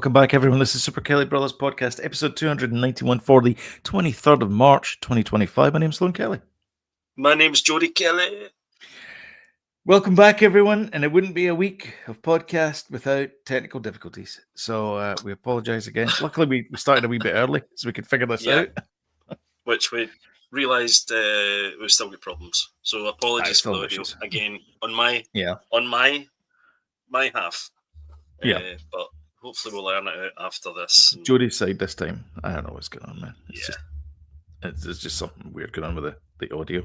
Welcome back, everyone. This is Super Kelly Brothers Podcast, episode 291 for the 23rd of March, 2025. My name's Sloan Kelly. My name's Jody Kelly. Welcome back, everyone. And it wouldn't be a week of podcast without technical difficulties. So we apologize again. Luckily, we started a wee bit early so we could figure this out. Which we realised we've still got problems. So apologies for the audio again on my half. But hopefully we'll learn it out after this. Jody's side this time. I don't know what's going on, man. It's just something weird going on with the audio.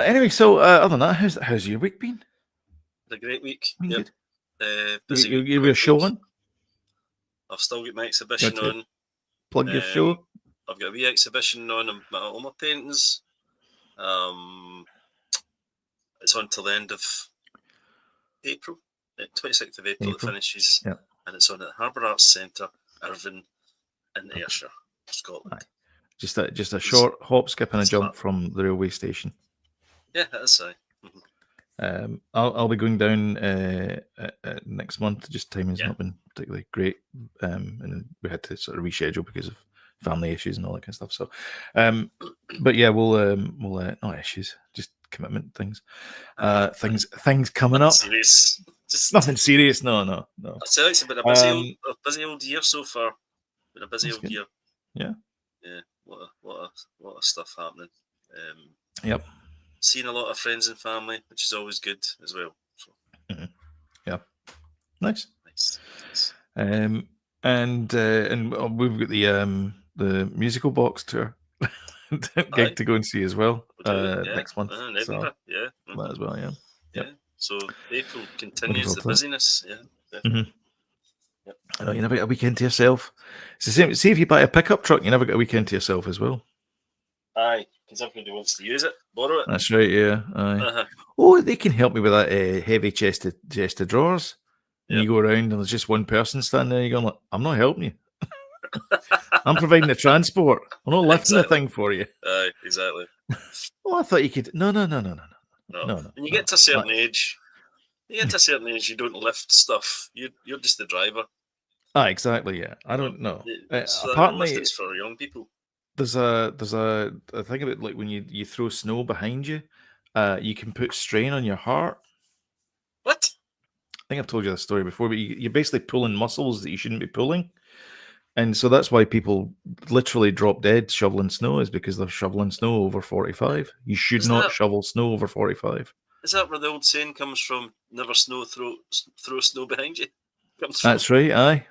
Anyway, so other than that, how's your week been? A great week. Good. Busy you have a show on? I've still got my exhibition on. Plug your show. I've got a wee exhibition on all my paintings. It's on till the end of April. 26th of April. It finishes, and it's on at the Harbour Arts Centre, Irvine, in Ayrshire, Scotland. Aye. Just a short hop, skip, and a jump from the railway station. Yeah, that's right. Mm-hmm. I'll be going down next month. Just timing's not been particularly great, and we had to sort of reschedule because of family issues and all that kind of stuff. So, but yeah, we'll not issues, just commitment things, things coming up. Serious. Just nothing serious. No. I tell you, it's been a busy old year so far. Been a busy old year. Yeah. What a stuff happening. Yep. Seeing a lot of friends and family, which is always good as well. So. Mm-hmm. Yeah. Nice. And we've got the musical box tour gig to go and see as well next month. So that as well. Yeah. Yep. So April continues the busyness. Yeah. Mm-hmm. Yep. I know you never get a weekend to yourself. It's the same. See, if you buy a pickup truck, you never get a weekend to yourself as well. Aye, because everybody wants to use it, borrow it. That's right. Yeah. Aye. Uh-huh. Oh, they can help me with that heavy chest of drawers. And you go around and there's just one person standing there. You're going, I'm not helping you. I'm providing the transport. I'm not lifting the thing for you. Aye, exactly. Oh, I thought you could. No. When you get to a certain age, you don't lift stuff. You're just the driver. Ah, exactly. Yeah, I don't know. Apparently, it's for young people. There's a thing about like when you throw snow behind you, you can put strain on your heart. What? I think I've told you that story before, but you're basically pulling muscles that you shouldn't be pulling. And so that's why people literally drop dead shoveling snow, is because they're shoveling snow over 45. You should not shovel snow over 45. Is that where the old saying comes from? Never throw snow behind you. That's right. Aye.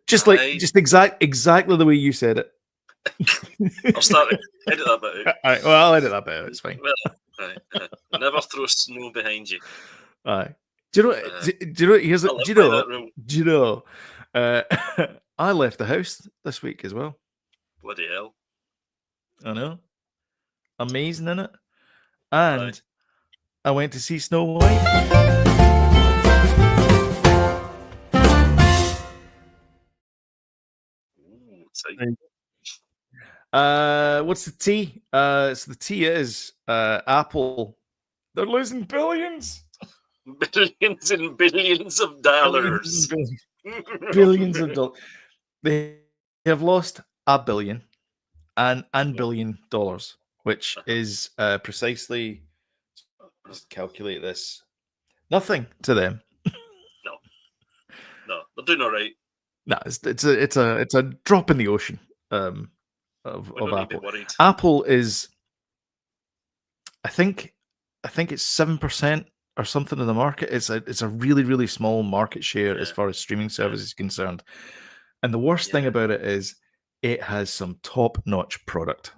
Just exactly the way you said it. I'll start to edit that bit out. All right, well, I'll edit that bit out. It's fine. Never throw snow behind you. Aye. Do you know? I left the house this week as well. Bloody hell! I know. Amazing, isn't it? And I went to see Snow White. What's the T? So the T is Apple. They're losing billions. Billions and billions of dollars. Billions of dollars. They have lost $1 billion and $1 billion, which is precisely, just calculate this, nothing to them. No, they're doing all right. No, it's a drop in the ocean of Apple. Apple is, I think it's 7% or something in the market. It's a really, really small market share as far as streaming service is concerned. And the worst thing about it is it has some top-notch product.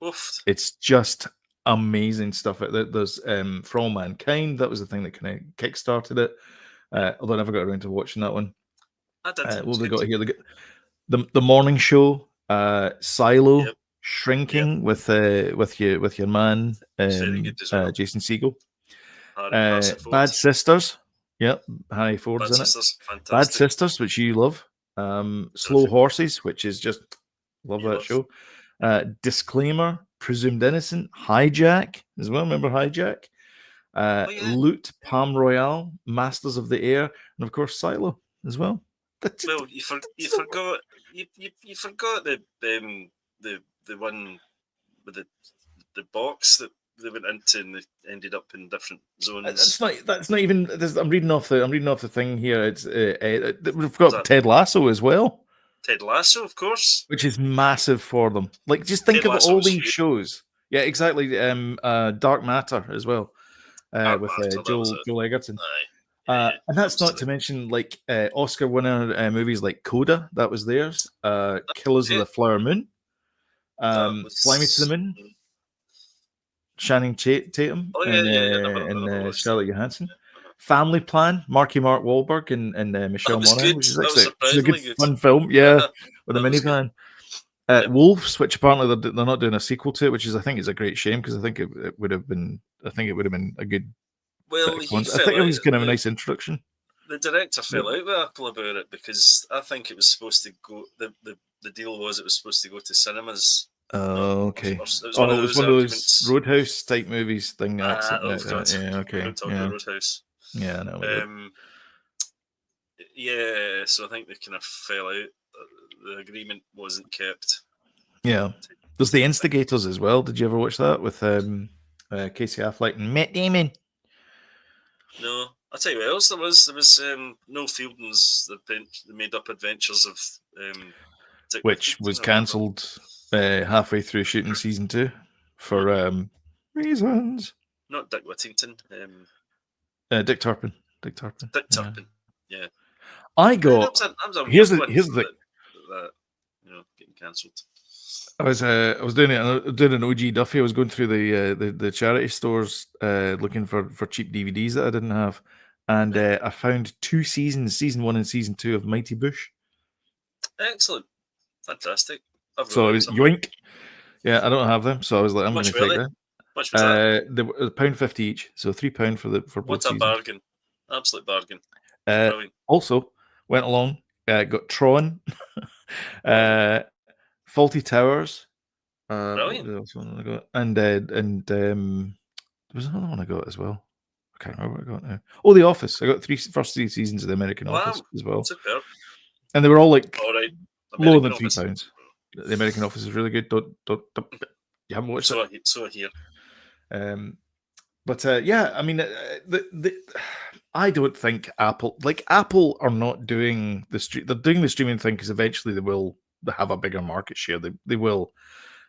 Oof. It's just amazing stuff. There's For All Mankind. That was the thing that kind of kickstarted it. Although I never got around to watching that one. I did. What have they got here? The Morning Show, Silo, Shrinking with your man Jason Segel. Bad Sisters. Yep, Harry Ford's in it. Fantastic. Bad Sisters, which you love. Slow Horses, which is just love that show. Disclaimer, Presumed Innocent, Hijack as well. Remember Hijack? Loot, Palm Royale, Masters of the Air, and of course Silo. as well. Well, you forgot the one with the box that they went into and they ended up in different zones. That's not even. I'm reading off the thing here. It's we've got Ted Lasso as well. Ted Lasso, of course, which is massive for them. Like, just think of all these shows. Yeah, exactly. Dark Matter as well, with Joel Egerton. And that's not to mention like Oscar winner movies like Coda. That was theirs. Killers of the Flower Moon. Fly Me to the Moon. Channing Tatum and Scarlett Johansson. Family Plan, Mark Wahlberg and Michelle Monaghan, which is a good fun film. Yeah, with a minivan. Wolves, which apparently they're not doing a sequel to it, which I think is a great shame because I think it would have been a good. Well, I think it was kind of a nice introduction. The director fell out with Apple about it because I think it was supposed to go. The deal was it was supposed to go to cinemas. Oh, okay. It was one of those Roadhouse type movies thing. Yeah, okay. Roadhouse. Yeah, no. Yeah, so I think they kind of fell out. The agreement wasn't kept. Yeah. There's The Instigators as well. Did you ever watch that with Casey Affleck and Matt Damon? No. I'll tell you what else there was. There was Noel Fielding's The Made Up Adventures of which was cancelled halfway through shooting season 2 for reasons. Not Dick Whittington. Dick Turpin. Dick Turpin. Yeah. I got. Here's the getting cancelled. I was doing an OG Duffy. I was going through the charity stores looking for cheap DVDs that I didn't have, and I found 2 seasons, season 1 and season 2 of Mighty Bush. Excellent, fantastic. So I was yoink. Yeah, I don't have them, so I was like, I'm going to take that. Much was that? They were £1.50 each, so £3 for both. What a bargain! Absolute bargain. Also went along, got Tron, Faulty Towers. Brilliant. And there was another one I got as well. I can't remember what I got now. Oh, The Office. I got first 3 seasons of the American Office as well. Superb. And they were all like lower than £3. The American Office is really good. Don't you haven't watched it? So here. Yeah, I mean, I don't think Apple are not doing they're doing the streaming thing because eventually they will have a bigger market share. They will,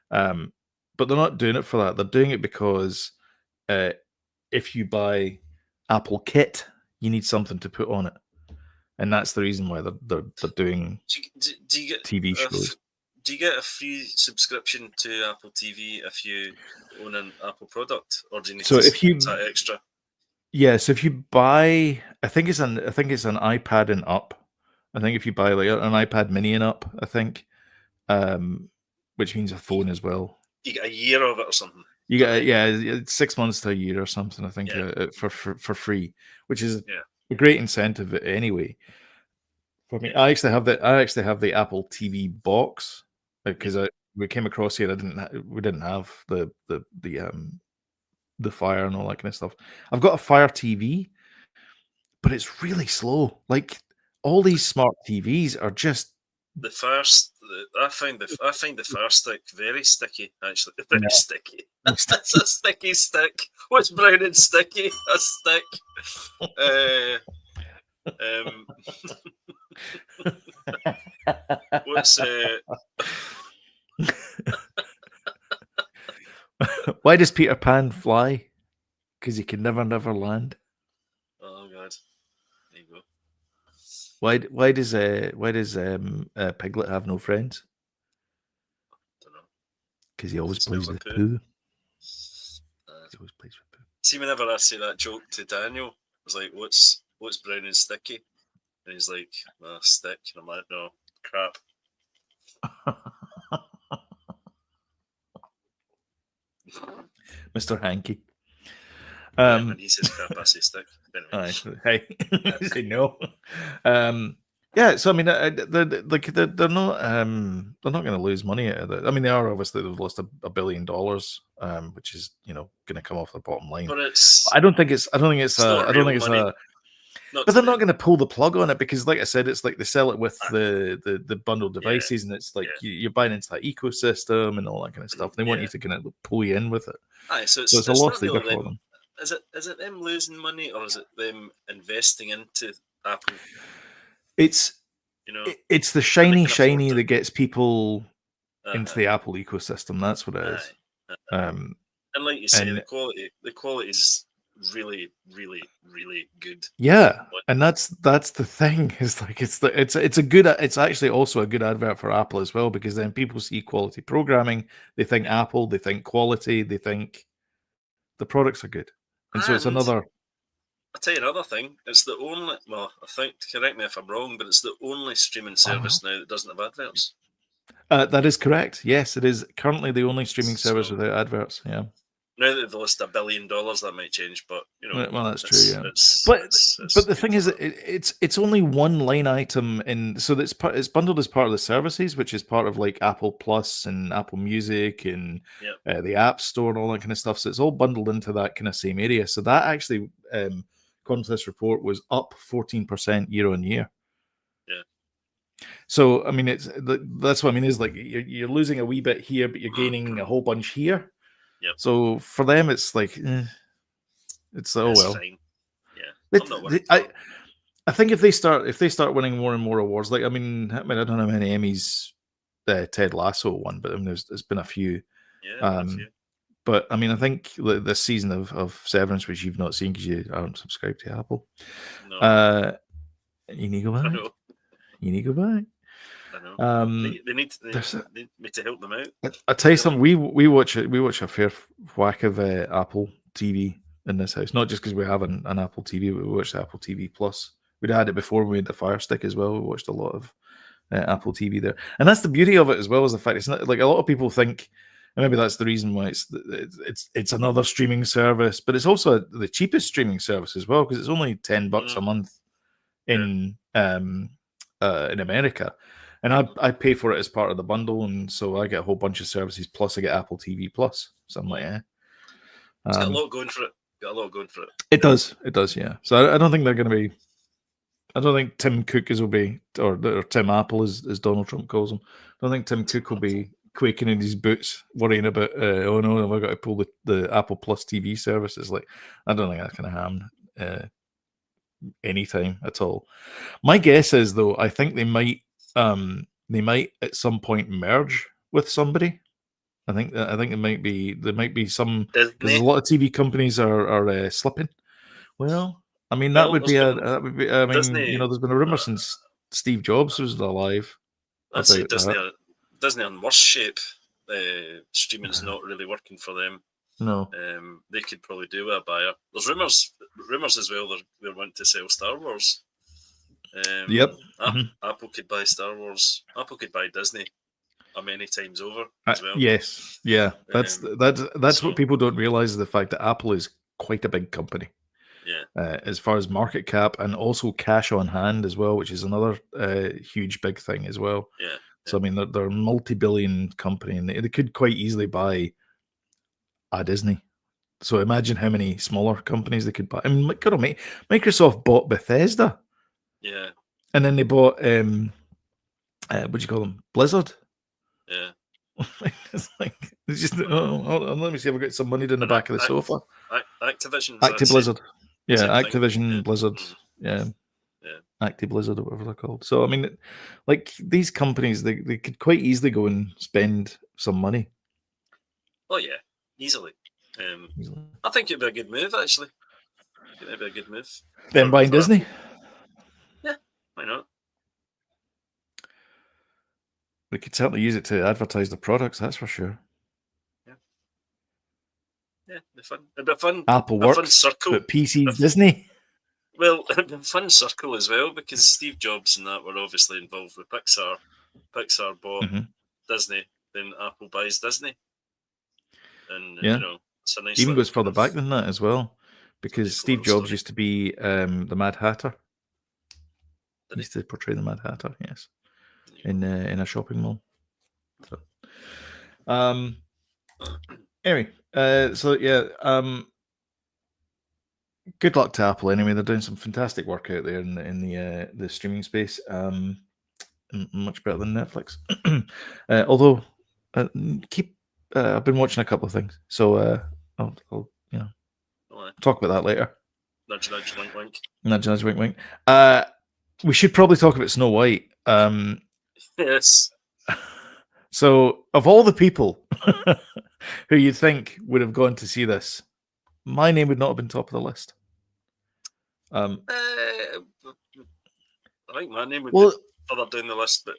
but they're not doing it for that. They're doing it because if you buy Apple Kit, you need something to put on it, and that's the reason why they're doing do you get TV shows. Do you get a free subscription to Apple TV if you own an Apple product, or do you need that extra? Yeah, so if you buy, I think it's an iPad and up. I think if you buy like an iPad Mini and up, I think, which means a phone as well. You get a year of it or something. You get 6 months to a year or something. I think for free, which is a great incentive anyway. For me, I actually have the Apple TV box because we came across here. We didn't have the Fire and all that kind of stuff. I've got a Fire TV, but it's really slow. Like all these smart TVs are just the first. I find the Fire Stick very sticky. Actually, very sticky. It's a sticky stick. What's brown and sticky? A stick. What's Why does Peter Pan fly? Because he can never land. Oh God! There you go. Why does Piglet have no friends? I don't know. Because he always plays with poo. He always plays with poo. See, whenever I say that joke to Daniel, I was like, "What's brown and sticky?" And he's like, "Stick." And I'm like, "No, crap." Mr. Hanky. When he says crap, I say stick. Anyway. Hey, say no. Yeah, so I mean, they're not going to lose money out of it. I mean, they are obviously they've lost $1 billion, which is going to come off their bottom line. But I don't think it's but they're not going to pull the plug on it because, like I said, it's like they sell it with the bundled devices, and it's like you're buying into that ecosystem and all that kind of stuff. They want you to kind of pull you in with it. So it's a loss leader for them. Is it them losing money, or is it them investing into Apple? It's it's the shiny that gets people into the Apple ecosystem. That's what it is. And like you say, the quality is really, really, really good. Yeah, and that's the thing. Is like it's actually also a good advert for Apple as well, because then people see quality programming, they think Apple, they think quality, they think the products are good, and so it's another. I'll tell you another thing. It's the only. Well, I think, correct me if I'm wrong, but it's the only streaming service now that doesn't have adverts. That is correct. Yes, it is currently the only streaming service without adverts. Yeah. Now that they list $1 billion, that might change, but well, that's true. Yeah, but the thing is, it's only one line item in, so it's bundled as part of the services, which is part of like Apple Plus and Apple Music and the App Store and all that kind of stuff. So it's all bundled into that kind of same area. So that actually, according to this report, was up 14% year on year. Yeah. So I mean, that's what I mean is like you're losing a wee bit here, but you're gaining a whole bunch here. Yep. So for them, it's like, it's well. Fine. Yeah. I think if they start winning more and more awards, like I mean, I don't know how many Emmys Ted Lasso won, but I mean, there's been a few. Yeah. But I mean, I think this season of Severance, which you've not seen because you aren't subscribed to Apple, you need to go back. You need to go back. I know. They need me to help them out. I tell you something. We watch a fair whack of Apple TV in this house. Not just because we have an Apple TV, but we watch the Apple TV Plus. We'd had it before we had the Fire Stick as well. We watched a lot of Apple TV there, and that's the beauty of it as well, as the fact it's not like a lot of people think. And maybe that's the reason why it's another streaming service, but it's also the cheapest streaming service as well, because it's only $10 a month in America. And I pay for it as part of the bundle, and so I get a whole bunch of services, plus I get Apple TV Plus. So I'm like, It's got a lot going for it. It does, yeah. So I don't think they're going to be. I don't think Tim Cook will be, or Tim Apple, as Donald Trump calls him. I don't think Tim Cook will be quaking in his boots, worrying about, oh no, have I got to pull the Apple Plus TV service? It's like, I don't think that's going to happen anytime at all. My guess is, though, I think they might at some point merge with somebody. I think there might be some, because a lot of TV companies are slipping. Well, I mean that would be I mean, Disney, there's been a rumor since Steve Jobs was alive. I'd say Disney in worse shape. Streaming's not really working for them. No. They could probably do with a buyer. There's rumors as well they're wanting to sell Star Wars. Yep. Apple could buy Star Wars. Apple could buy Disney many times over as well. Yes. Yeah. That's what people don't realize, is the fact that Apple is quite a big company. Yeah. As far as market cap, and also cash on hand as well, which is another huge big thing as well. Yeah. So I mean, they're a multi-billion company, and they could quite easily buy a Disney. So imagine how many smaller companies they could buy. I mean, Microsoft bought Bethesda. Yeah. And then they bought what do you call them? Blizzard. Yeah. It's just let me see if I got some money in the back of the sofa. Activision. Blizzard. Yeah, Activision, Blizzard. Yeah. Active Blizzard, or whatever they're called. So I mean, like, these companies, they could quite easily go and spend some money. Oh yeah, easily. I think it'd be a good move, actually. It'd be a good move. Then buying Disney. Yeah, why not? We could certainly use it to advertise the products, that's for sure. Yeah, it'd be fun. Apple works, fun circle. But PC's Disney. Well, it'd be a fun circle as well, because Steve Jobs and that were obviously involved with Pixar. Pixar bought Disney, then Apple buys Disney. And, it's a nice, even goes further back than that as well, because Steve Jobs used to be the Mad Hatter. He used to portray the Mad Hatter, yes, in a shopping mall. So, anyway, so yeah, good luck to Apple. Anyway, they're doing some fantastic work out there in the streaming space. Much better than Netflix. Although, I've been watching a couple of things, so I'll talk about that later. Nudge, nudge, wink, wink. Nudge, nudge, wink, wink. We should probably talk about Snow White. Yes. So, of all the people who you'd think would have gone to see this, my name would not have been top of the list. I think my name would be further down the list, but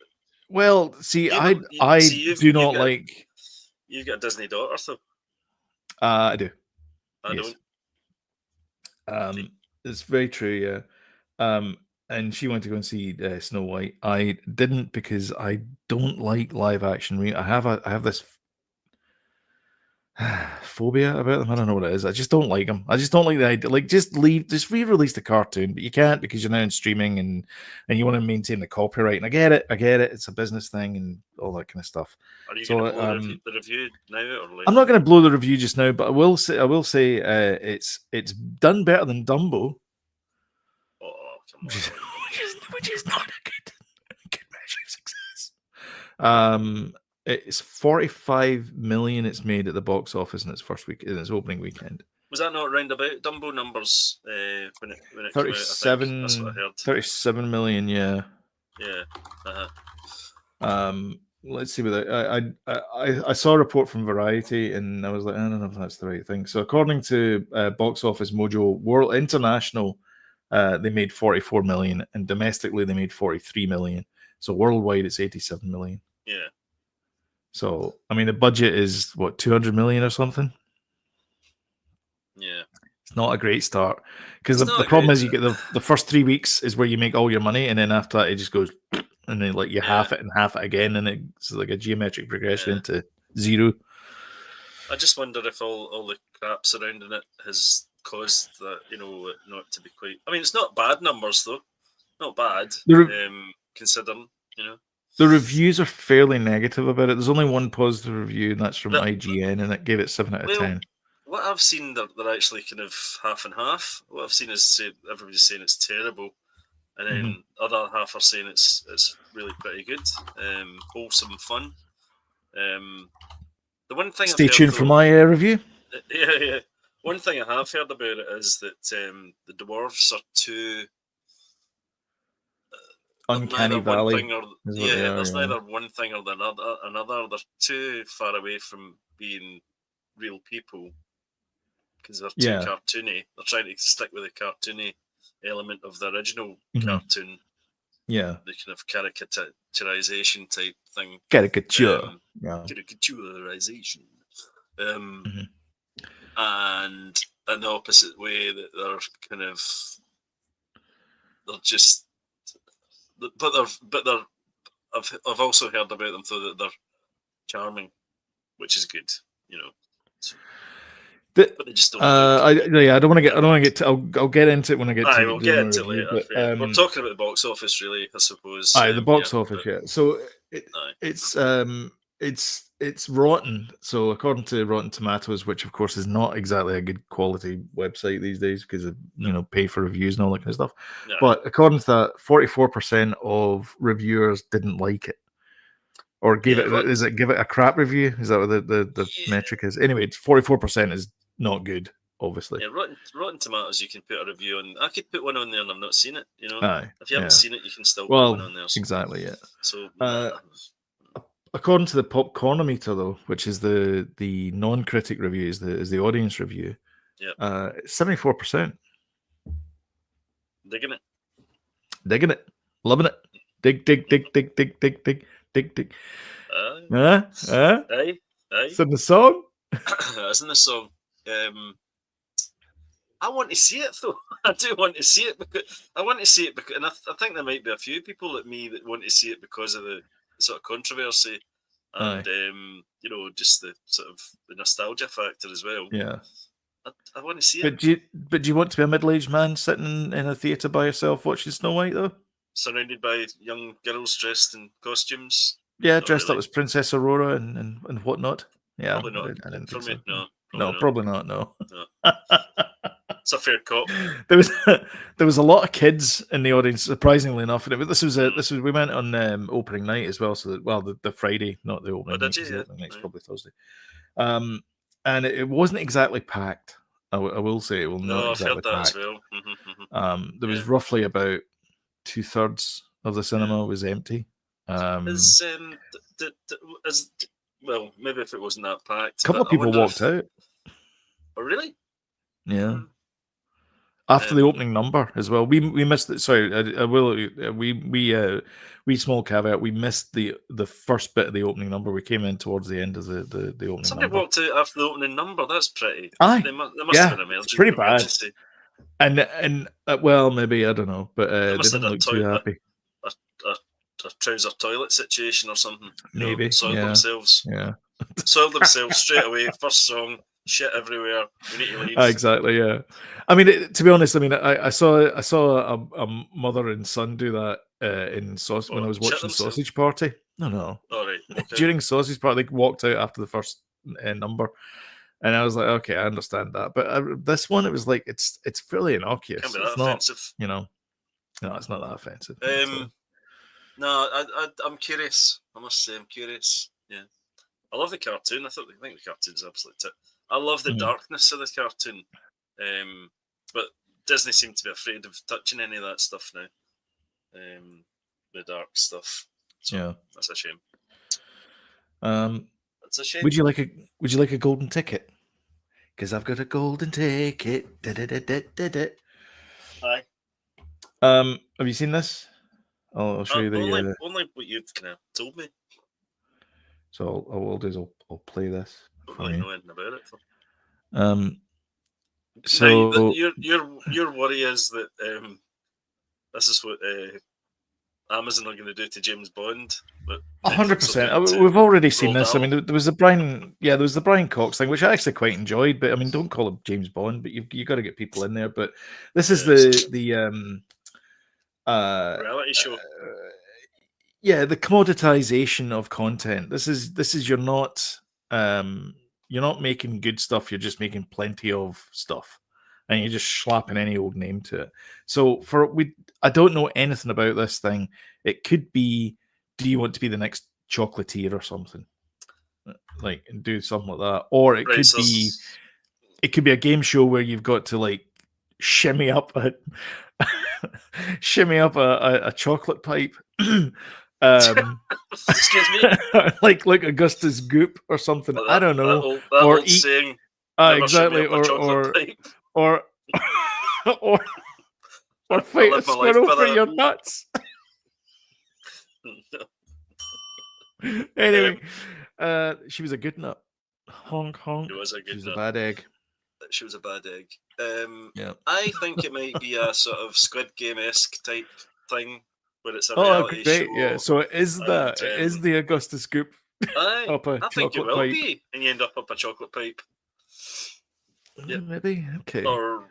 see, I do not like. You've got a Disney daughter, so I do. I don't. It's very true, yeah. And she went to go and see Snow White. I didn't because I don't like live action. I have this phobia about them. I don't know what it is. I just don't like them. I just don't like the idea. Like, just re-release the cartoon, but you can't because you're now in streaming and you want to maintain the copyright. And I get it. It's a business thing and all that kind of stuff. Are you going to blow the review now or later? I'm not going to blow the review just now, but I will say it's done better than Dumbo. Oh, come on. Which is not a good measure of success. It's 45 million it's made at the box office in its opening weekend. Was that not round about Dumbo numbers when it 37, came out? That's what I heard. 37 million, yeah. Yeah. Let's see what I saw a report from Variety and I was like, I don't know if that's the right thing. So according to Box Office Mojo, World International, they made 44 million and domestically they made 43 million. So worldwide it's 87 million. Yeah. So, I mean, the budget is, 200 million or something? Yeah. It's not a great start. Because the problem is you get the first 3 weeks is where you make all your money, and then after that, it just goes, and then you half it and half it again, and it's like a geometric progression into zero. I just wonder if all the crap surrounding it has caused that, not to be quite... I mean, it's not bad numbers, though. Not bad, considering, The reviews are fairly negative about it. There's only one positive review, and that's from IGN, and it gave it 7 out of 10. What I've seen, they're actually kind of half and half. What I've seen is everybody's saying it's terrible, and then other half are saying it's really pretty good, wholesome fun. The one thing Stay tuned for my review. Yeah. One thing I have heard about it is that the dwarves are too. Uncanny Valley. There's neither one thing or another. They're too far away from being real people because they're too cartoony. They're trying to stick with the cartoony element of the original cartoon. Yeah. The kind of caricaturization type thing. Caricaturization. And in the opposite way that they're just. But I've also heard about them though that they're charming, which is good, But they just don't. I don't want to get. I'll get into it when I get to. We'll get into it later. But, we're talking about the box office, really, I suppose. The box office, yeah. So it's rotten. So according to Rotten Tomatoes, which of course is not exactly a good quality website these days because of pay for reviews and all that kind of stuff. Yeah. But according to that, 44% of reviewers didn't like it, or give it a crap review? Is that what the metric is? Anyway, it's 44% is not good. Obviously, yeah. Rotten Tomatoes, you can put a review on. I could put one on there, and I've not seen it. If you haven't seen it, you can still put one on there. Exactly, yeah. So. According to the Popcornometer, though, which is the non-critic review, is the audience review, 74%. Digging it, loving it. Dig. Aye. It's in the song. It's in the song. I want to see it though. I do want to see it because and I think there might be a few people like me that want to see it because of the sort of controversy and just the sort of the nostalgia factor as well. Yeah, I want to see it. But do you want to be a middle-aged man sitting in a theatre by yourself watching Snow White though? Surrounded by young girls dressed in costumes. Yeah, dressed up as Princess Aurora and whatnot. Yeah, probably not. I didn't think so. No, probably not. No. It's a fair cop. There was a lot of kids in the audience, surprisingly enough. And this was we went on opening night as well. So the Friday, not the opening night. The opening night's probably Thursday. And it wasn't exactly packed. I will say it will not exactly I've heard that packed. as well. There was roughly about 2/3 of the cinema was empty. Well, maybe if it wasn't that packed, a couple of people walked out. Oh, really? Yeah. After the opening number as well, we missed it. Sorry, I will. We small caveat. We missed the first bit of the opening number. We came in towards the end of the opening. Somebody number. walked out after the opening number. That's pretty. Aye, they must have been emergency. It's pretty bad. And well, maybe I don't know, but they didn't look too happy. A trouser toilet situation or something. Maybe soiled themselves. Yeah, soiled themselves straight away. First song. Shit everywhere. We need to leave. Exactly. Yeah. I mean, to be honest, I mean, I saw a mother and son do that in Sausage when I was watching Sausage Party. No. All right. Okay. During Sausage Party, they walked out after the first number, and I was like, okay, I understand that. But this one, it was like it's fairly innocuous. Can't be that offensive. No, it's not that offensive. No, I'm curious. I must say, I'm curious. Yeah, I love the cartoon. I think the cartoon's absolutely tip. I love the darkness of the cartoon, but Disney seemed to be afraid of touching any of that stuff now. The dark stuff. So that's a shame. That's a shame. Would you like a golden ticket? Because I've got a golden ticket. Aye. Have you seen this? I'll show you the only what you've kind of told me. So what I'll do is I'll play this. Don't really know anything about it. So now, your worry is that this is what Amazon are going to do to James Bond. 100%. We've already seen this. I mean, there was the Brian Cox thing, which I actually quite enjoyed. But I mean, don't call him James Bond. But you got to get people in there. But this is the reality show. The commoditization of content. This is you're not making good stuff. You're just making plenty of stuff, and you're just slapping any old name to it. So I don't know anything about this thing. It could be, do you want to be the next chocolatier or something? Like, and do something like that, or it could be a game show where you've got to like shimmy up a chocolate pipe. Excuse me, like Augustus Goop or something. I don't know. Or eat saying, exactly, or fight a squirrel for your nuts. Anyway, she was a good nut. Honk honk. She was a good nut. A bad egg. She was a bad egg. I think it might be a sort of Squid Game-esque type thing. Where it's a reality show. Yeah. So it is it is the Augustus Goop up a I think it will pipe. be, and you end up a chocolate pipe. Yeah, maybe. Okay. Or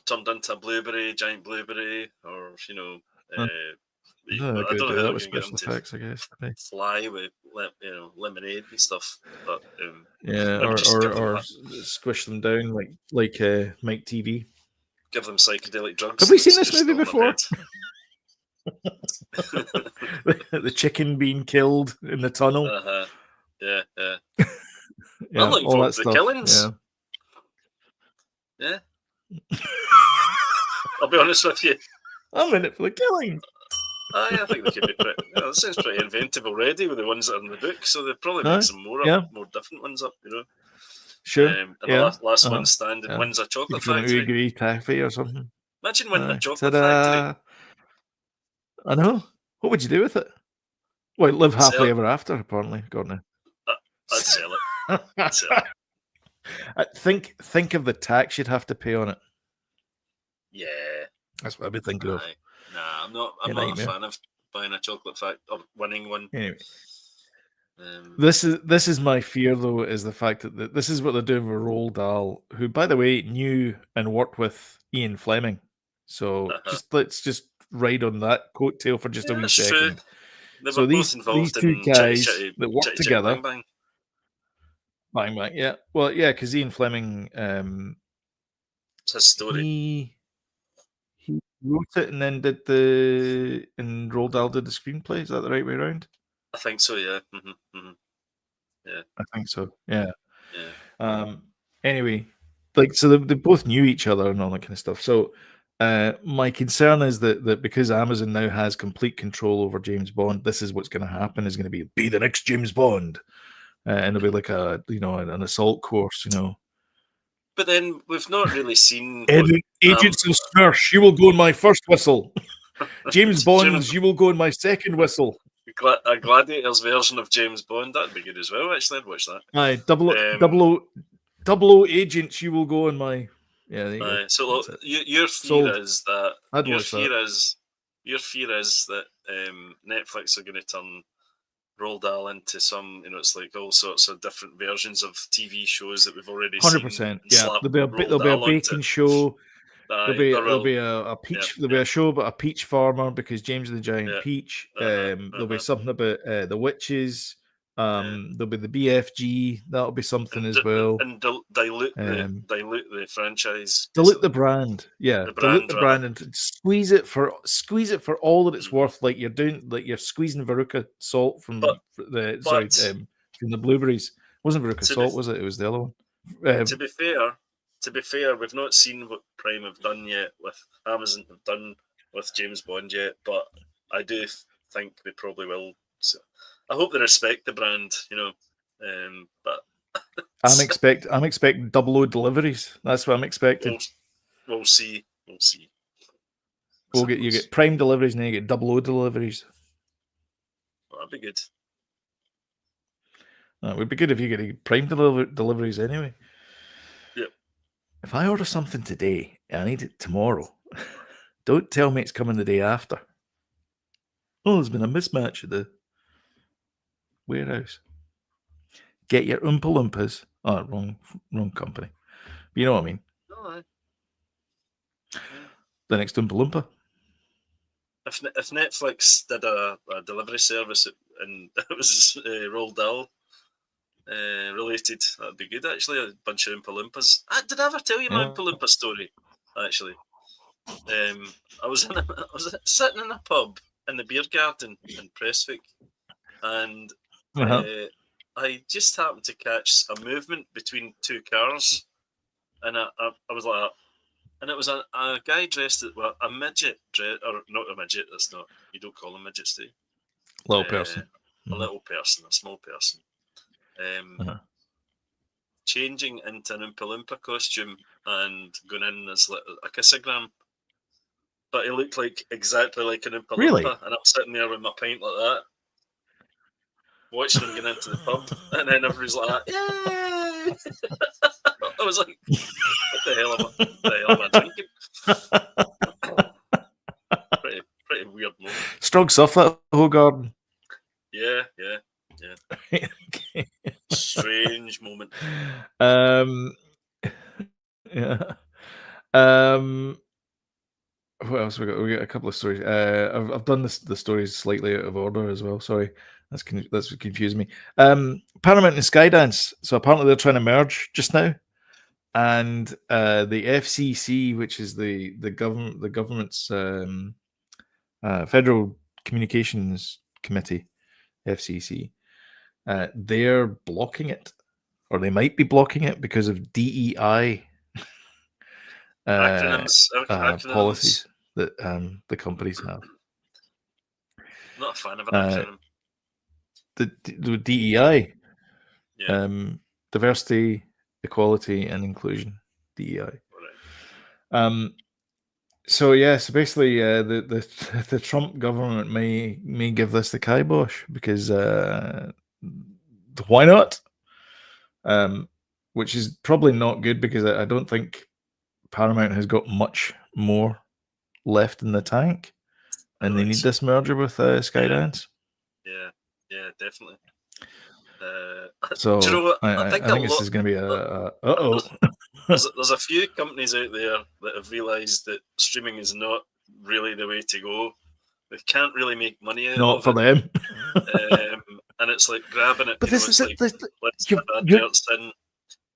turned into a giant blueberry, or I don't know that with special effects, I guess. Fly with lemonade and stuff, but or squish them down like Mike TV. Give them psychedelic drugs. Have we seen this movie before? The chicken being killed in the tunnel. Yeah. I'm looking forward to the killings. Yeah. I'll be honest with you. I'm in it for the killing. I think they could be pretty. That sounds pretty inventive already with the ones that are in the book. So they've probably made some more different ones up. Sure. And the last one standing wins a chocolate factory. Taffy or something. Imagine winning a chocolate factory. I know. What would you do with it? Well, live happily ever after, apparently. God no. I'd sell it. Think of the tax you'd have to pay on it. Yeah. That's what I'd be thinking of. Nah, I'm not a fan of buying a chocolate factory or winning one. Anyway. This is my fear, though, is the fact that this is what they're doing with Roald Dahl, who, by the way, knew and worked with Ian Fleming. So let's just ride on that coattail for just a wee second. So these two guys that work together. Bang, yeah. Well, yeah, because Ian Fleming It's his story. He wrote it and then and Roald Dahl did the screenplay. Is that the right way around? I think so. Yeah. Mm-hmm, mm-hmm. Yeah. I think so. Yeah. Yeah. Anyway, like, so they both knew each other and all that kind of stuff. So my concern is that because Amazon now has complete control over James Bond, this is what's going to happen. Is going to be the next James Bond, and it'll be like an assault course, But then we've not really seen Agents of Smirsh, you will go in my first whistle. James Bond's, you will go in my second whistle. A Gladiators version of James Bond, that'd be good as well. Actually, I'd watch that. Aye, double agents, you will go in my. Yeah, there you go. So your fear is that your fear is that Netflix are going to turn Roald Dahl into some, it's like all sorts of different versions of TV shows that we've already 100%, seen. 100%. Yeah, there'll be a baking show. There'll be a peach. There'll be a show about a peach farmer because James and the Giant Peach. There'll be something about the witches. There'll be the BFG. That'll be something as well. And dilute the franchise. Dilute the brand. Yeah, dilute the brand and squeeze it for all that it's worth. Like you're squeezing Veruca salt from from the blueberries. It wasn't Veruca salt, was it? It was the other one. To be fair, we've not seen what Prime have done yet, with Amazon have done with James Bond yet, but I do think they probably will. So I hope they respect the brand, but I'm expecting 00 deliveries. That's what I'm expecting. We'll see. You get Prime deliveries and then you get 00 deliveries. Well, that'd be good. It would be good if you get Prime deliveries anyway. Yep. If I order something today and I need it tomorrow, don't tell me it's coming the day after. Oh, there's been a mismatch at the warehouse. Get your Oompa Loompas. Oh, wrong company. But you know what I mean. No, the next Oompa Loompa. If Netflix did a delivery service and it was Roald Dahl related, that'd be good. Actually, a bunch of Oompa Loompas. Did I ever tell you my Oompa Loompa story? Actually, I was sitting in a pub in the beer garden in Prestwick, and I just happened to catch a movement between two cars, and I was like, and it was a guy dressed as a midget, or not a midget. That's not, you don't call them midgets, do you? Little person, a little person, a small person, changing into an Oompa Loompa costume and going in as a kissogram. But he looked exactly like an Oompa Loompa, really? And I'm sitting there with my pint like that, watching him get into the pub, and then everybody's like, "Yay!" I was like, "What the hell am I drinking?" pretty weird moment. Strong stuff, that whole garden. Yeah. Okay. Strange moment. Yeah. What else we got? We got a couple of stories. I've done the stories slightly out of order as well. Sorry, that's what confused me. Paramount and Skydance. So apparently they're trying to merge just now, and the FCC, which is the government's Federal Communications Committee, FCC, they're blocking it, or they might be blocking it because of DEI policies that the companies have. Not a fan of an acronym. The DEI, diversity, equality, and inclusion. DEI. Right. So basically, the Trump government may give this the kibosh because why not? Which is probably not good because I don't think Paramount has got much more left in the tank, and they need this merger with Skydance. Yeah, definitely. So do you know what? I think this is going to be There's a few companies out there that have realised that streaming is not really the way to go. They can't really make money out not of for it. them. And it's like grabbing it. But let's put adverts in.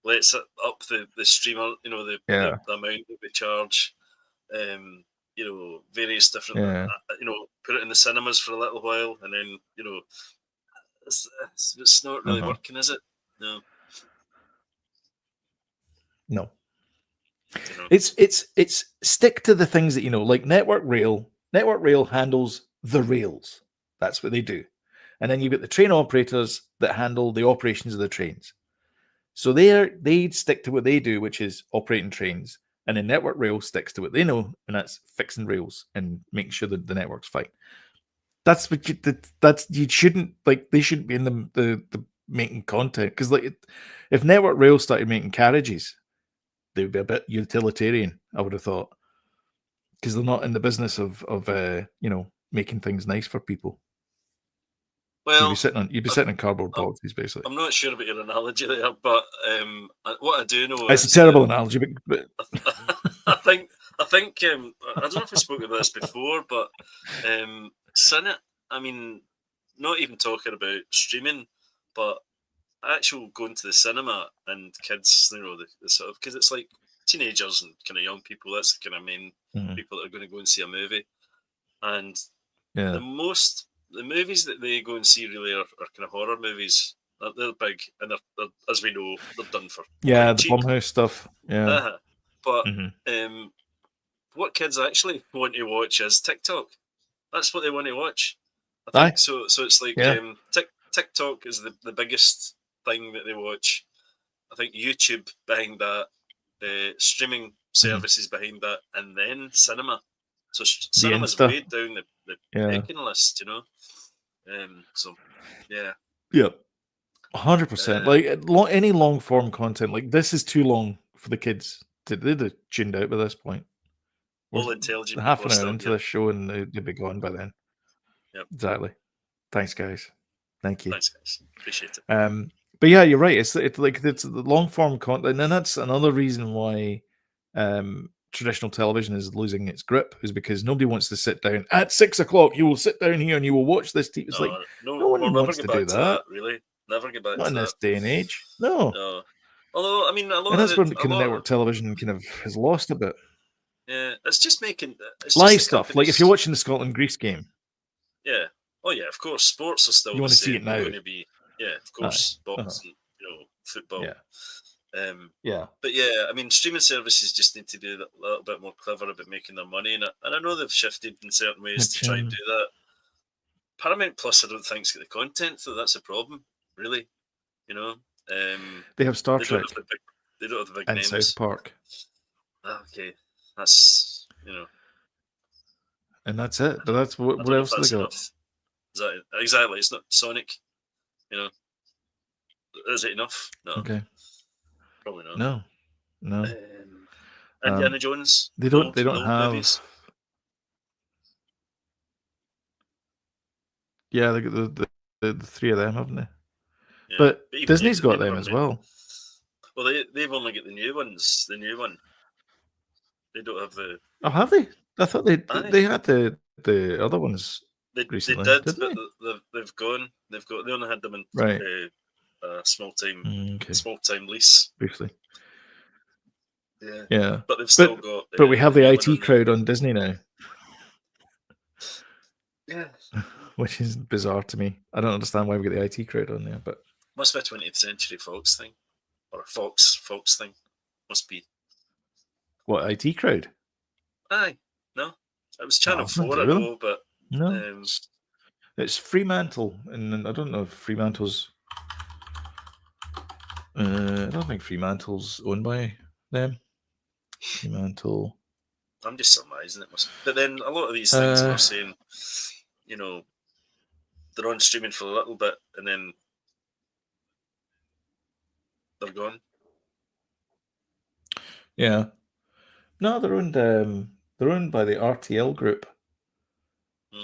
lets it up the streamer, you know, the amount that we charge, you know, various different, you know, put it in the cinemas for a little while, and then, you know, it's not really working, is it? No. No. It's stick to the things that you know, like Network Rail. Network Rail handles the rails. That's what they do. And then you've got the train operators that handle the operations of the trains. So they stick to what they do, which is operating trains. And then Network Rail sticks to what they know, and that's fixing rails and making sure that the network's fine. That's what you shouldn't, like, they shouldn't be in the making content, because like if Network Rail started making carriages, they would be a bit utilitarian, I would have thought, because they're not in the business of you know, making things nice for people. Well, you'd be sitting on cardboard boxes, basically. I'm not sure about your analogy there, but what I do know it's a terrible analogy, but I think I don't know if we spoke about this before, but I mean, not even talking about streaming, but actual going to the cinema and kids, you know, the sort of, because it's like teenagers and kind of young people. That's the kind of main people that are going to go and see a movie, and the movies that they go and see really are kind of horror movies. They're big, and they're, as we know, they're done for the Blumhouse stuff. But what kids actually want to watch is TikTok. That's what they want to watch. I think so. So it's like TikTok is the biggest thing that they watch. I think YouTube behind that, streaming services behind that, and then cinema. So cinema's way down the pecking list, you know. So yeah. Yep. 100%. Like any long form content, like this is too long for the kids. They'd have tuned out by this point. All intelligent. Half an hour into the show, and they'd be gone by then. Yep. Exactly. Thanks, guys. Thank you. Thanks, guys. Appreciate it. But yeah, you're right. It's the long form content, and that's another reason why traditional television is losing its grip, is because nobody wants to sit down at 6 o'clock. You will sit down here and you will watch this TV. It's no one wants to do that. Really, never get back Not to in that. this day and age. No. Although, I mean, a lot and that's of where kind of network television kind of has lost a bit. Yeah, it's just making live stuff. Like if you're watching the Scotland-Greece game. Yeah. Oh yeah, of course. Sports are still. You want to see it now? Going to be, yeah, of course. Boxing, you know, football. Yeah. But yeah, I mean, streaming services just need to be a little bit more clever about making their money, and I know they've shifted in certain ways to try and do that. Paramount Plus, I don't think, has got the content, so that's a problem, really. You know, they have Star Trek. They don't have the big and names. South Park. Okay, that's, you know, and that's it. But that's what else do they got? Is that exactly? It's not Sonic. You know, is it enough? No. Okay. Probably not. No. Indiana Jones. They don't have. Movies. Yeah, they got the three of them, haven't they? Yeah, but Disney's got them as well. Well, they've only got the new ones. The new one. They don't have the. Oh, have they? I thought they had the other ones. Recently, they did, but they've gone. They only had them in small time lease. Briefly. Yeah. Yeah. But they've still got. But we have the IT crowd on Disney now. Yeah. Which is bizarre to me. I don't understand why we get the IT crowd on there, but must be a 20th Century Fox thing, or a Fox thing. Must be. What, IT crowd? Aye, no, it was Channel 4, I know, but no, it's Fremantle, and I don't know if Fremantle's. I don't think Fremantle's owned by them. Fremantle. I'm just surmising it must. But then a lot of these things are saying, you know, they're on streaming for a little bit and then they're gone. Yeah. No, they're owned by the RTL group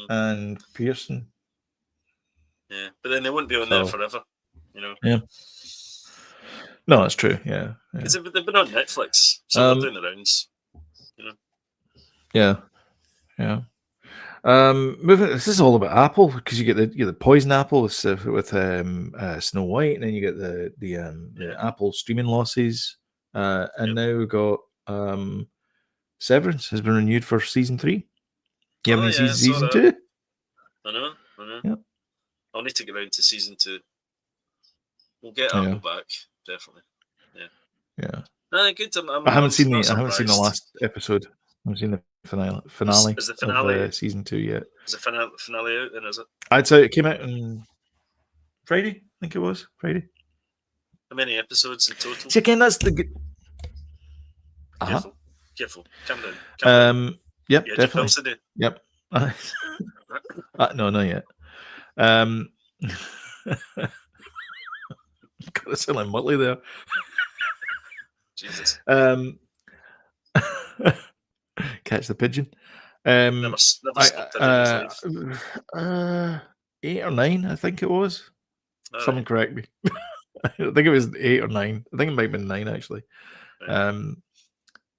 and Pearson. Yeah, but then they wouldn't be on there forever, you know. Yeah. No, that's true. Yeah. Because they've been on Netflix, so they're doing the rounds, you know. Yeah. Yeah. This is all about Apple because you get the poison apple with Snow White, and then you get the Apple streaming losses, and now we've got Severance has been renewed for season 3. You haven't seen season 2? I know. Yep. I'll need to get around to season 2. We'll get Apple back, definitely. Yeah. Good. I haven't seen the last episode. I haven't seen the finale is the finale of season 2 yet. Is the finale out then, is it? I'd say it came out on Friday. I think it was Friday. How many episodes in total? See, again, that's the good. Careful. Calm down. Yep, definitely. Yep. No, not yet. Got to sound like Muttley there. Jesus. Catch the pigeon. Never stopped 8 or 9, I think it was. Someone correct me. I think it was 8 or 9. I think it might have been 9 actually. Right.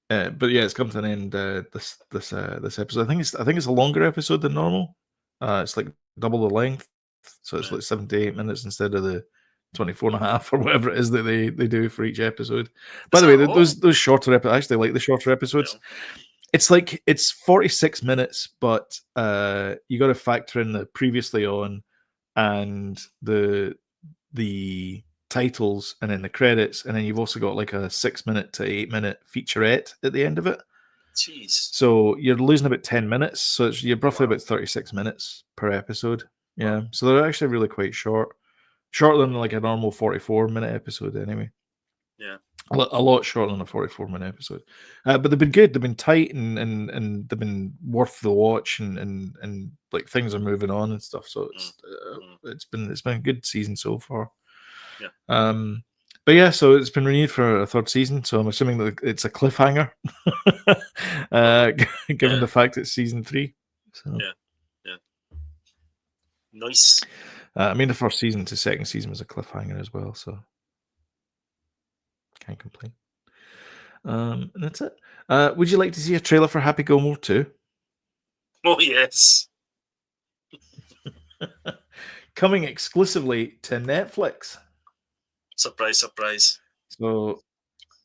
But yeah, it's come to an end. This episode. I think it's a longer episode than normal. It's like double the length, so it's like 7 to 8 minutes instead of the 24 and a half or whatever it is that they do for each episode. By the way, those shorter episodes, I actually like the shorter episodes. Yeah. It's 46 minutes, but you got to factor in the previously on and the titles and then the credits, and then you've also got like a 6 minute to 8 minute featurette at the end of it. Jeez. So you're losing about 10 minutes. So you're roughly about 36 minutes per episode. Yeah. Wow. So they're actually really quite short. Shorter than like a normal 44-minute episode anyway. Yeah. A lot shorter than a 44-minute episode. But they've been good. They've been tight and they've been worth the watch and like things are moving on and stuff. So it's been a good season so far. Yeah. But yeah, so it's been renewed for a 3rd season. So I'm assuming that it's a cliffhanger, given the fact it's season 3. So. Yeah. Nice. I mean, the 1st season to 2nd season was a cliffhanger as well, so can't complain. And that's it. Would you like to see a trailer for Happy Gilmore 2? Oh, yes. Coming exclusively to Netflix. Surprise. So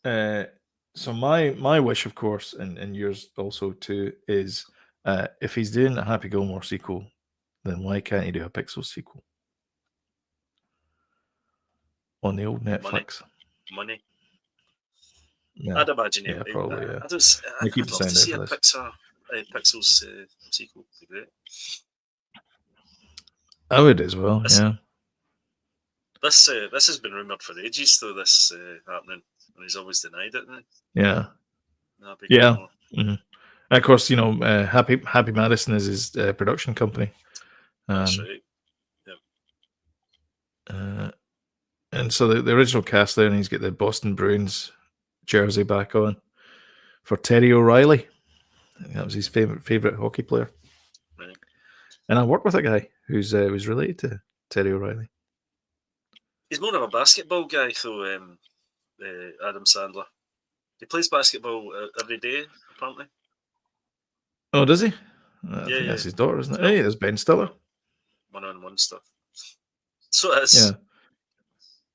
my wish, of course, and yours also too, is if he's doing a Happy Gilmore sequel, then why can't he do a Pixels sequel? On the old Netflix. Money. Yeah. I'd imagine it. Yeah, probably. Yeah. I'd love to see a Pixels sequel. It'd be great. I would as well. This has been rumored for ages, though. This happening, and he's always denied it. Yeah. Yeah. Mm-hmm. And of course, Happy Madison is his production company. That's right. Yep. And so the original cast there, and he's got the Boston Bruins jersey back on for Terry O'Reilly. I think that was his favorite hockey player. Right. And I worked with a guy who's was related to Terry O'Reilly. He's more of a basketball guy, though. Adam Sandler. He plays basketball every day, apparently. Oh, does he? I think that's his daughter, isn't it? Hey, there's Ben Stiller. One-on-one stuff. So it is. Yeah.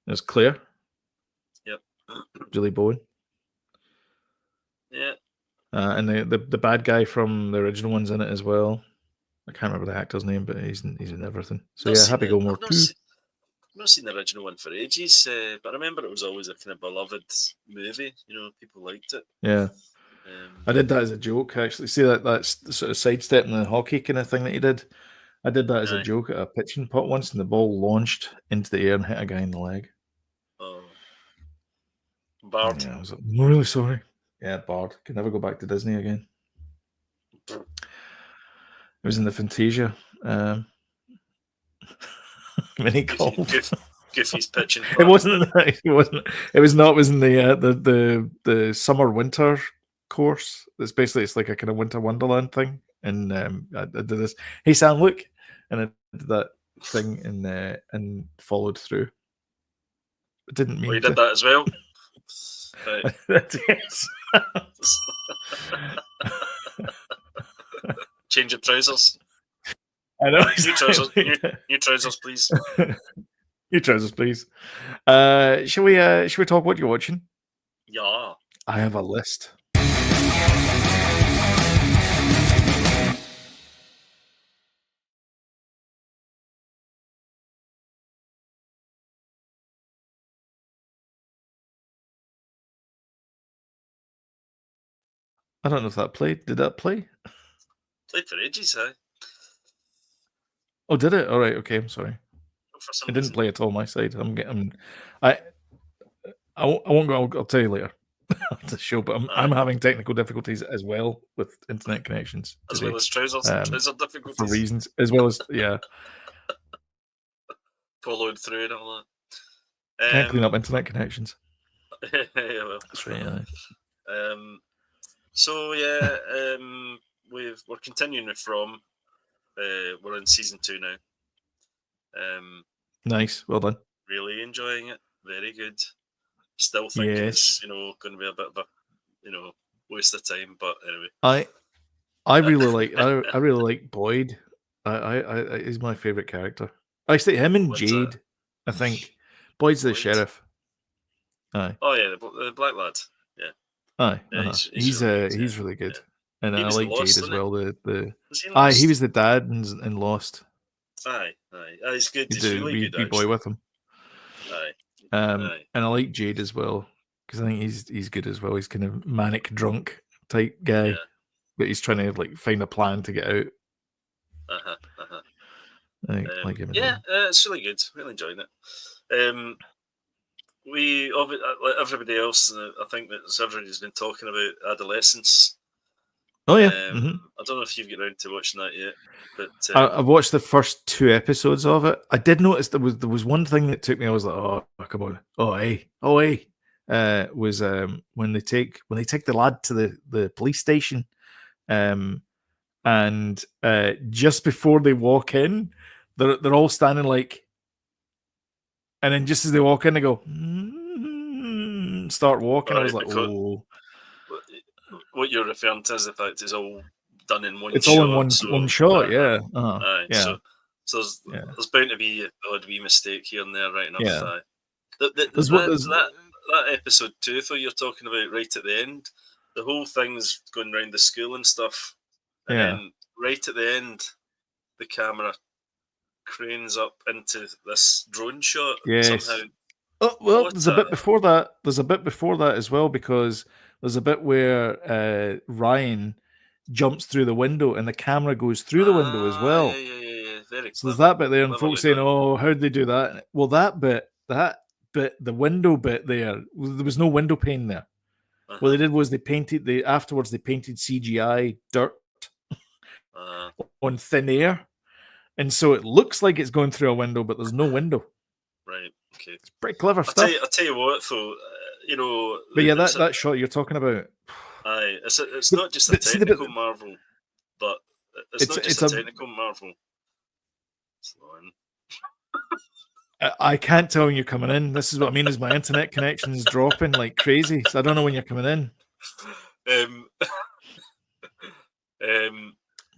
There's Claire. Yep. Julie Bowen. Yeah. And the bad guy from the original one's in it as well. I can't remember the actor's name, but he's in everything. So Happy Gilmore 2. I've not seen the original one for ages, but I remember it was always a kind of beloved movie. People liked it. Yeah. I did that as a joke, actually. See, that's sort of sidestepping the hockey kind of thing that he did. I did that as a joke at a pitching pot once, and the ball launched into the air and hit a guy in the leg. Oh. Bard. Yeah, I was like, I'm really sorry. Yeah, Bard. Can never go back to Disney again. It was in the Fantasia mini golf. Goofy's pitching. It wasn't. It wasn't. It was not. It was in the summer winter course. It's like a kind of winter wonderland thing. And I did this. Hey Sam, look, and I did that thing and followed through. I didn't mean. You did that as well. Right. Yes. Change of trousers. I know. Exactly. New trousers, please. New trousers, please. Shall we talk what you're watching? Yeah. I have a list. I don't know if that played. Did that play? Played for ages, huh? Oh, did it? All right. Okay. I'm sorry. It didn't play at all on my side. I won't go. I'll tell you later. The show, but I'm having technical difficulties as well with internet connections today, as well as trouser difficulties for reasons, as well as followed through and all that. Can't clean up internet connections. Yeah, well, that's right. So yeah, we're continuing with From. We're in season 2 now. Nice, well done. Really enjoying it. Very good. Still thinking it's going to be a bit of a waste of time, but anyway. I really like I really like Boyd. I he's my favorite character. I say him and Jade. I think Boyd's the sheriff. Aye. Oh yeah, the black lad. Yeah. Aye. Yeah, he's really good, and I like Jade as well. He was the dad in Lost. Aye. He's good. He's really good. Boy with him. Aye. And I like Jade as well because I think he's good as well. He's kind of manic drunk type guy, but he's trying to like find a plan to get out. I like him. Yeah, it's really good. Really enjoying it. We, like everybody else, I think that everybody's been talking about adolescence. Oh yeah. I don't know if you've got around to watching that yet, but I've watched the first 2 episodes of it. I did notice there was one thing that took me. I was like, oh come on, oh hey, was when they take the lad to the police station, and just before they walk in, they're all standing like, and then just as they walk in, they go start walking. I was like, oh. What you're referring to is the fact it's all done in one shot. It's all in one shot, yeah. Yeah. So there's bound to be an odd wee mistake here and there, right enough. Yeah. That episode 2, though, you're talking about right at the end, the whole thing's going around the school and stuff. And then right at the end, the camera cranes up into this drone shot somehow. Oh, well, there's a bit before that. There's a bit before that as well, because there's a bit where Ryan jumps through the window and the camera goes through the window as well. Yeah. Very so there's that bit there, and folks saying, "Oh, how did they do that?" Well, that bit, the window bit there was no window pane there. What they did was they painted CGI dirt on thin air, and so it looks like it's going through a window, but there's no window. Right. Okay. It's pretty clever stuff. I'll tell you what, though. But yeah, that shot you're talking about. Aye, it's not just a technical marvel, but it's a technical marvel. I can't tell when you're coming in. This is what I mean. Is my internet connection's dropping like crazy, so I don't know when you're coming in.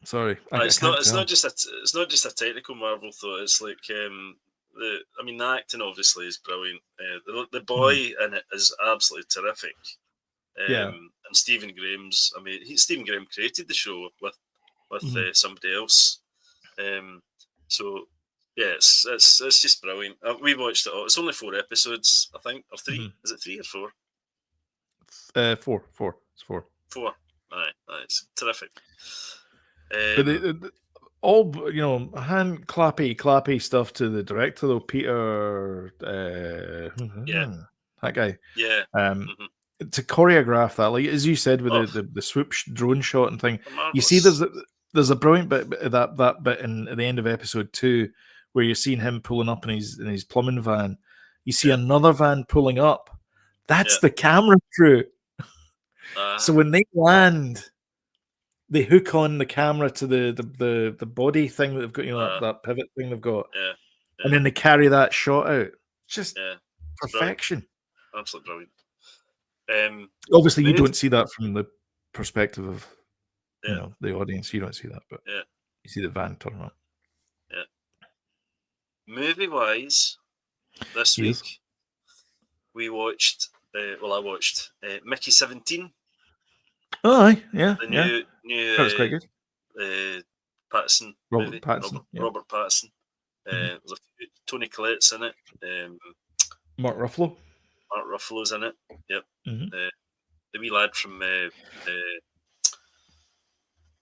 Sorry, it's not just a technical marvel though. It's like the acting obviously is brilliant. The boy in it is absolutely terrific. And Stephen Graham's. Stephen Graham created the show with somebody else. So yeah, it's just brilliant. We watched it all. It's only 4 episodes, I think, or 3. Is it 3 or 4? 4. It's 4. 4. Aye, it's terrific. But all hand clappy stuff to the director though, Peter. That guy. Yeah. To choreograph that, like as you said, with the swoop drone shot and thing. You see, there's a brilliant bit that bit at the end of episode 2 where you're seeing him pulling up in his plumbing van. You see another van pulling up. That's the camera crew. So when they land, they hook on the camera to the body thing that they've got, that pivot thing they've got, and then they carry that shot out. Just perfection. Absolutely brilliant. Obviously, you don't see that from the perspective of the audience. You don't see that, but you see the van turn up. movie-wise, this week we watched. I watched Mickey 17. Oh, yeah, the new that was quite good. Pattinson movie. Robert Pattinson. Mm-hmm. There's Tony Collette's in it. Mark Ruffalo. Mark Ruffalo's in it. Yep. Mm-hmm. The wee lad from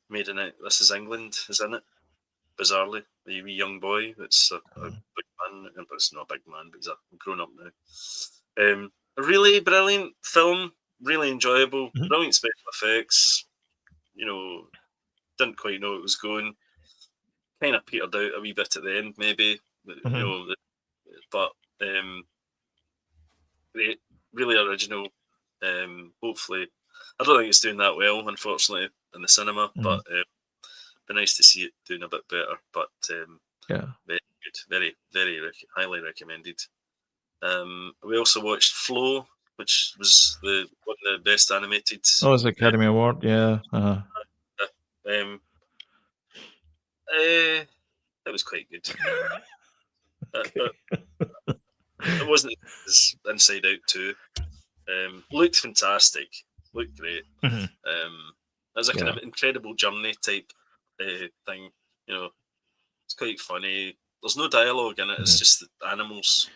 Made in It. This Is England is in it. Bizarrely, a wee young boy that's a big man, but it's not a big man, but he's a grown up now. A really brilliant film, really enjoyable, brilliant special effects. Didn't quite know it was going. Kind of petered out a wee bit at the end, maybe. But really original. Hopefully, I don't think it's doing that well, unfortunately, in the cinema. But it'd be nice to see it doing a bit better. But very good, very, very highly recommended. We also watched Flow, which was one of the best animated. Oh, it's Academy Award, yeah. It was quite good. It wasn't as Inside Out 2. Looked fantastic. Looked great. It was a kind of incredible journey type thing. It's quite funny. There's no dialogue in it. It's just the animals.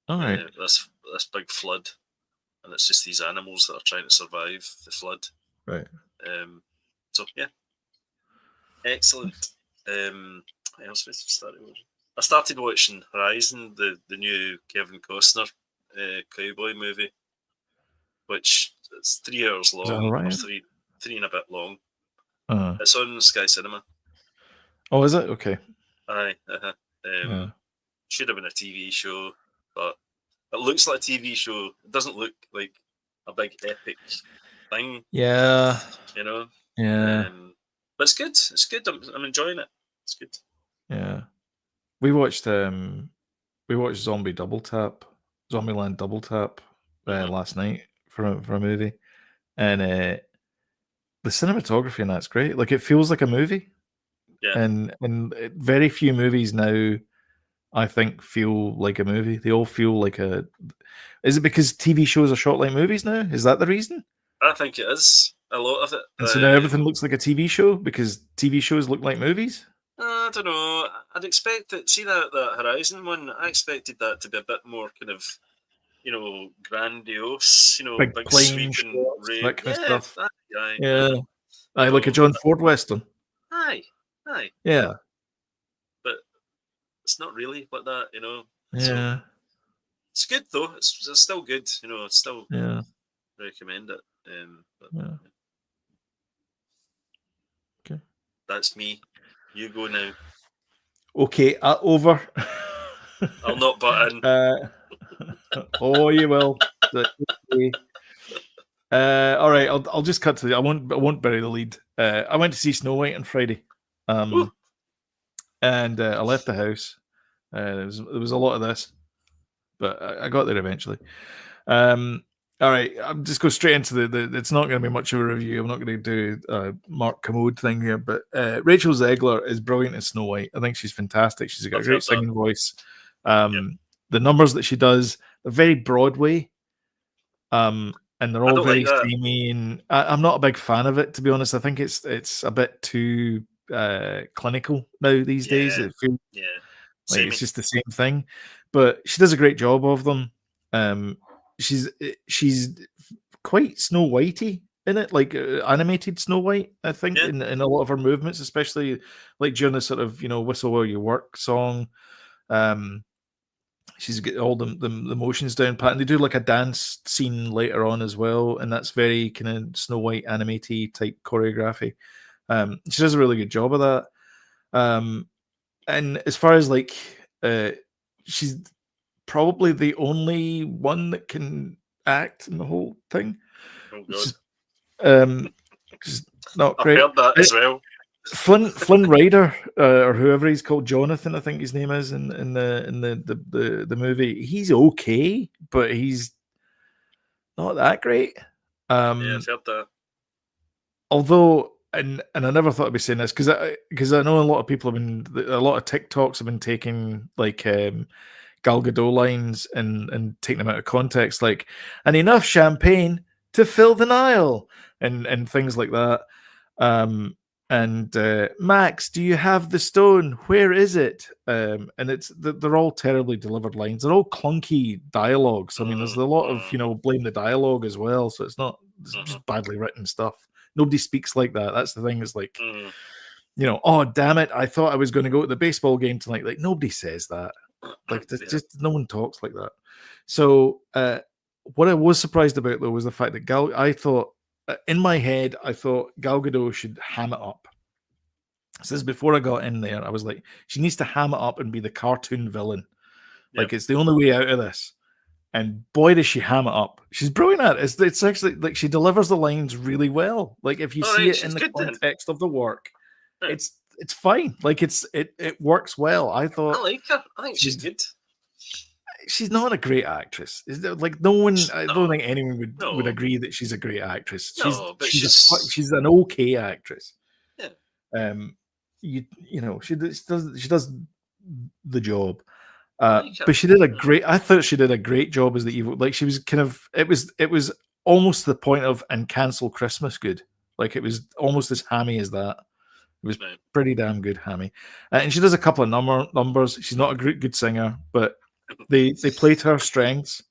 This big flood, and it's just these animals that are trying to survive the flood. Right. So yeah, excellent. What else was I started watching? I started watching Horizon, the new Kevin Costner cowboy movie, which is 3 hours long, or three and a bit long. It's on Sky Cinema. Oh, is it? Okay. Aye. Should have been a TV show, but it looks like a TV show. It doesn't look like a big epic thing. Yeah. Yeah. But it's good. It's good. I'm enjoying it. It's good. Yeah. We watched Zombieland Double Tap last night for a movie, and the cinematography in that's great. Like, it feels like a movie. Yeah. And very few movies now, I think, feel like a movie. They all feel like a. Is it because TV shows are shot like movies now? Is that the reason? I think it is. A lot of it. And so now everything looks like a TV show because TV shows look like movies? I don't know. I'd expect that. See that Horizon one? I expected that to be a bit more kind of, grandiose. Big sweeping shots, that kind of stuff. Aye, like a John Ford Western. Aye. Yeah. But it's not really like that, Yeah. So it's good though. It's still good, It's still recommend it. Okay. That's me. You go now. Okay, over. I'll not butt in. Oh, you will. All right, I'll just cut to I won't bury the lead. I went to see Snow White on Friday, and I left the house. There was a lot of this, but I got there eventually. All right, I'll just go straight into the. It's not going to be much of a review. I'm not going to do a Mark Commode thing here, but Rachel Zegler is brilliant as Snow White. I think she's fantastic. She's got a great singing voice. The numbers that she does are very Broadway, and they're all very samey. And I'm not a big fan of it, to be honest. I think it's a bit too clinical now these days. It feels like it's just the same thing, but she does a great job of them. She's quite Snow Whitey in it, like animated Snow White, I think, in a lot of her movements, especially like during the sort of Whistle While You Work song. She's got all the motions down pat, and they do like a dance scene later on as well, and that's very kind of Snow White animated type choreography. She does a really good job of that. And as far as like she's probably the only one that can act in the whole thing. Just not great. I've heard that as well. Flynn Rider, or whoever he's called, Jonathan, I think his name is in the movie. He's okay, but he's not that great. I've heard that. Although and I never thought I'd be saying this because I know a lot of people a lot of TikToks have been taking like Gal Gadot lines and taking them out of context, like, and enough champagne to fill the Nile and things like that. And Max, do you have the stone? Where is it? And they're all terribly delivered lines. They're all clunky dialogues. I mean, there's a lot of blame the dialogue as well. So it's just badly written stuff. Nobody speaks like that. That's the thing. It's like, oh damn it! I thought I was going to go to the baseball game tonight. Like nobody says that. Like just no one talks like that. So what I was surprised about though was the fact that I thought in my head I thought Gal Gadot should ham it up. This is before I got in there. I was like, she needs to ham it up and be the cartoon villain. Yep. Like it's the only way out of this. And boy, does she ham it up! She's brilliant at it. It's actually like she delivers the lines really well. Like if you see it in the context of the work, it's fine. Like it works well. I thought I like her. I think she's good. She's not a great actress. Like no one. I don't think anyone would agree that she's a great actress. She's an okay actress. Yeah. She does the job. But she did I thought she did a great job as the evil. Like she was kind of. It was almost the point of and cancel Christmas good. Like it was almost as hammy as that. It was pretty damn good, hammy. And she does a couple of numbers. She's not a good singer, but they play to her strengths.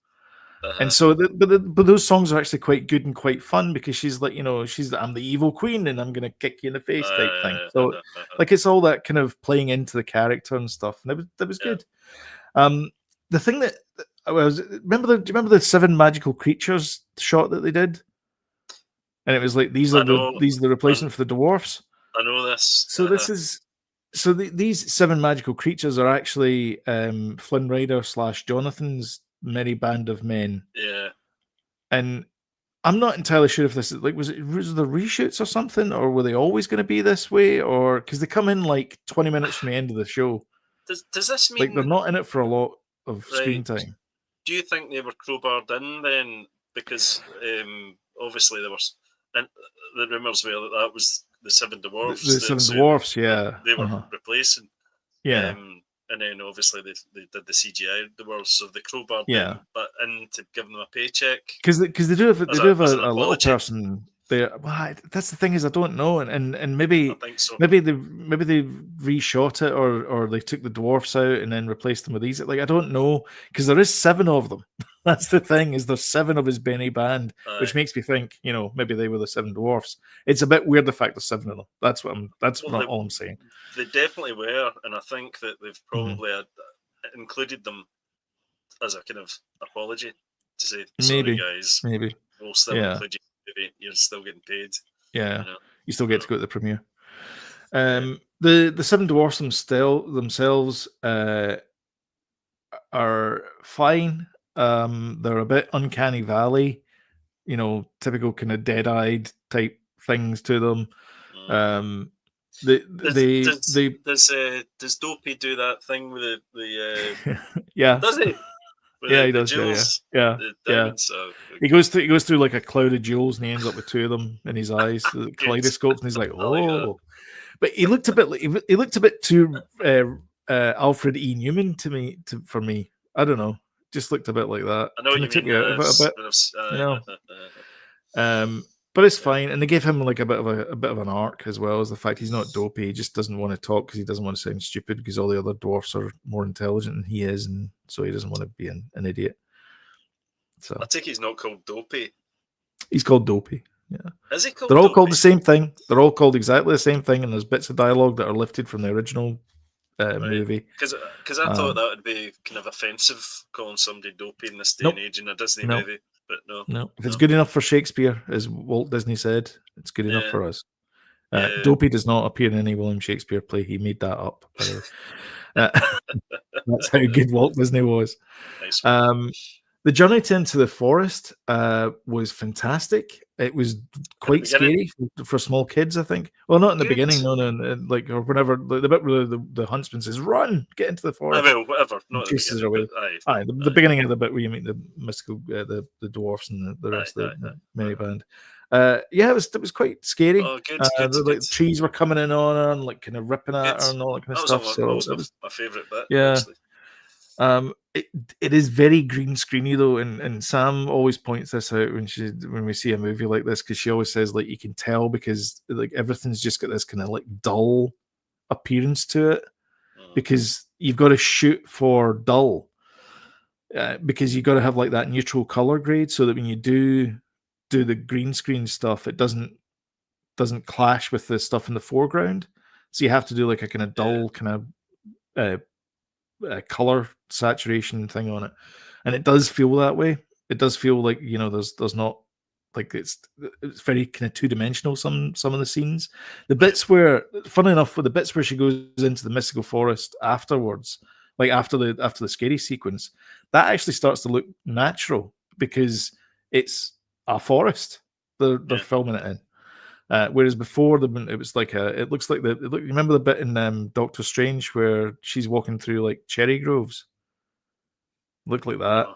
And so, but those songs are actually quite good and quite fun because she's like, I'm the evil queen and I'm going to kick you in the face type thing. So, like, it's all that kind of playing into the character and stuff. And that was good. The thing that do you remember the 7 magical creatures shot that they did? And it was like these are the replacement for the dwarfs. I know this. So these 7 magical creatures are actually Flynn Rider / Jonathan's merry band of men. Yeah. And I'm not entirely sure if this is like was the reshoots or something, or were they always going to be this way, or because they come in like 20 minutes from the end of the show. Does this mean like they're not in it for a lot of screen time? Do you think they were crowbarred in then? Because obviously there was, and the rumors were that was the 7 dwarfs. The 7 dwarfs, yeah. They were replacing. Yeah. And then obviously they did the CGI dwarves, so the crowbar but in to give them a paycheck. Because they do have a little person there. Well, that's the thing is I don't know, and maybe I think so. maybe they reshot it or they took the dwarfs out and then replaced them with these. Like I don't know because there is 7 of them. That's the thing is there's 7 of his Benny band, which makes me think maybe they were the 7 dwarfs. It's a bit weird the fact there's 7 of them. That's all I'm saying. They definitely were, and I think that they've probably included them as a kind of apology to say, sorry guys, maybe we'll still include you. Maybe you're still getting paid. Yeah, you still get to go to the premiere. The 7 dwarfs themselves are fine. They're a bit uncanny valley, typical kind of dead-eyed type things to them. Does Dopey do that thing with the yeah? Does he? He does. Jewels, yeah. So, he goes through like a cloud of jewels, and he ends up with 2 of them in his eyes, the kaleidoscopes, and he's like, oh. But he looked a bit too Alfred E. Newman for me. I don't know. Just looked a bit like that. I know what you took mean. Me out of it a bit, but it's fine. And they gave him like a bit of an arc as well as the fact he's not dopey. He just doesn't want to talk because he doesn't want to sound stupid because all the other dwarfs are more intelligent than he is, and so he doesn't want to be an idiot. So I think he's not called Dopey. He's called Dopey. Yeah. Is he called? They're all Dopey? called the same thing. They're all called exactly the same thing, and there's bits of dialogue that are lifted from the original movie. Because I thought that would be kind of offensive calling somebody dopey in this day and age in a Disney movie. But no. If it's good enough for Shakespeare, as Walt Disney said, it's good enough for us. Dopey does not appear in any William Shakespeare play. He made that up. That's how good Walt Disney was. Nice. The journey to Into the Forest was fantastic. It was quite scary for small kids, I think. Well, not in the beginning, no, like, or whenever the bit where the huntsman says, "Run, get into the forest." Well, whatever. Not the chases beginning. Away. The beginning of the bit where you meet the mystical, the dwarfs and the rest of the merry band. Yeah, it was quite scary. Oh, good. Like the trees were coming in on her and like kind of ripping at her and all that kind of stuff. So that was my favourite bit. Yeah. Honestly. It is very green screeny though, and Sam always points this out when we see a movie like this, because she always says like you can tell because like everything's just got this kind of like dull appearance to it, because you've got to shoot for dull, because you've got to have like that neutral color grade so that when you do the green screen stuff, it doesn't clash with the stuff in the foreground. So you have to do like a kind of dull kind of color saturation thing on it, and it does feel that way. It does feel like, you know, there's not like it's very kind of two-dimensional some of the scenes. The bits where, funny enough, with the bits where she goes into the mystical forest afterwards, like after the scary sequence, that actually starts to look natural because it's a forest they're filming it in. Whereas before, it was like it looks like you remember the bit in Doctor Strange where she's walking through like cherry groves? Looked like that.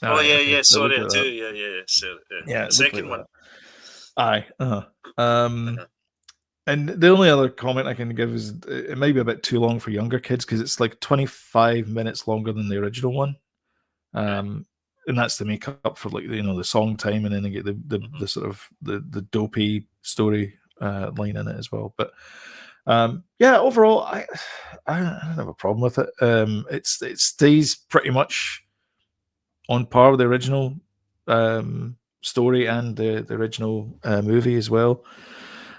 Oh, yeah. Sorry, I do. Yeah. So, yeah, the second like one. Aye. And the only other comment I can give is it might be a bit too long for younger kids because it's like 25 minutes longer than the original one. And that's to make up for, like, you know, the song time, and then they get the sort of the dopey story line in it as well. But yeah, overall, I don't have a problem with it. It stays pretty much on par with the original story and the original movie as well.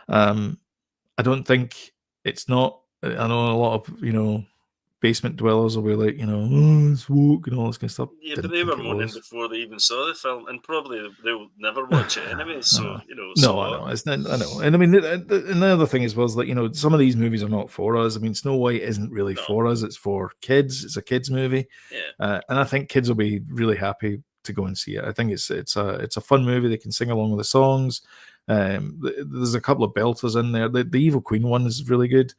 I don't think it's not. I know a lot of, you know, basement dwellers will be like, you know, oh, it's woke and all this kind of stuff. Yeah, but they were moaning before they even saw the film, and probably they'll never watch it anyway. So you know, no, I know, I know, and I mean, and the other thing as well is, like, you know, some of these movies are not for us. I mean, Snow White isn't really for us; it's for kids. It's a kids movie, and I think kids will be really happy to go and see it. I think it's a fun movie. They can sing along with the songs. There's a couple of belters in there. The Evil Queen one is really good.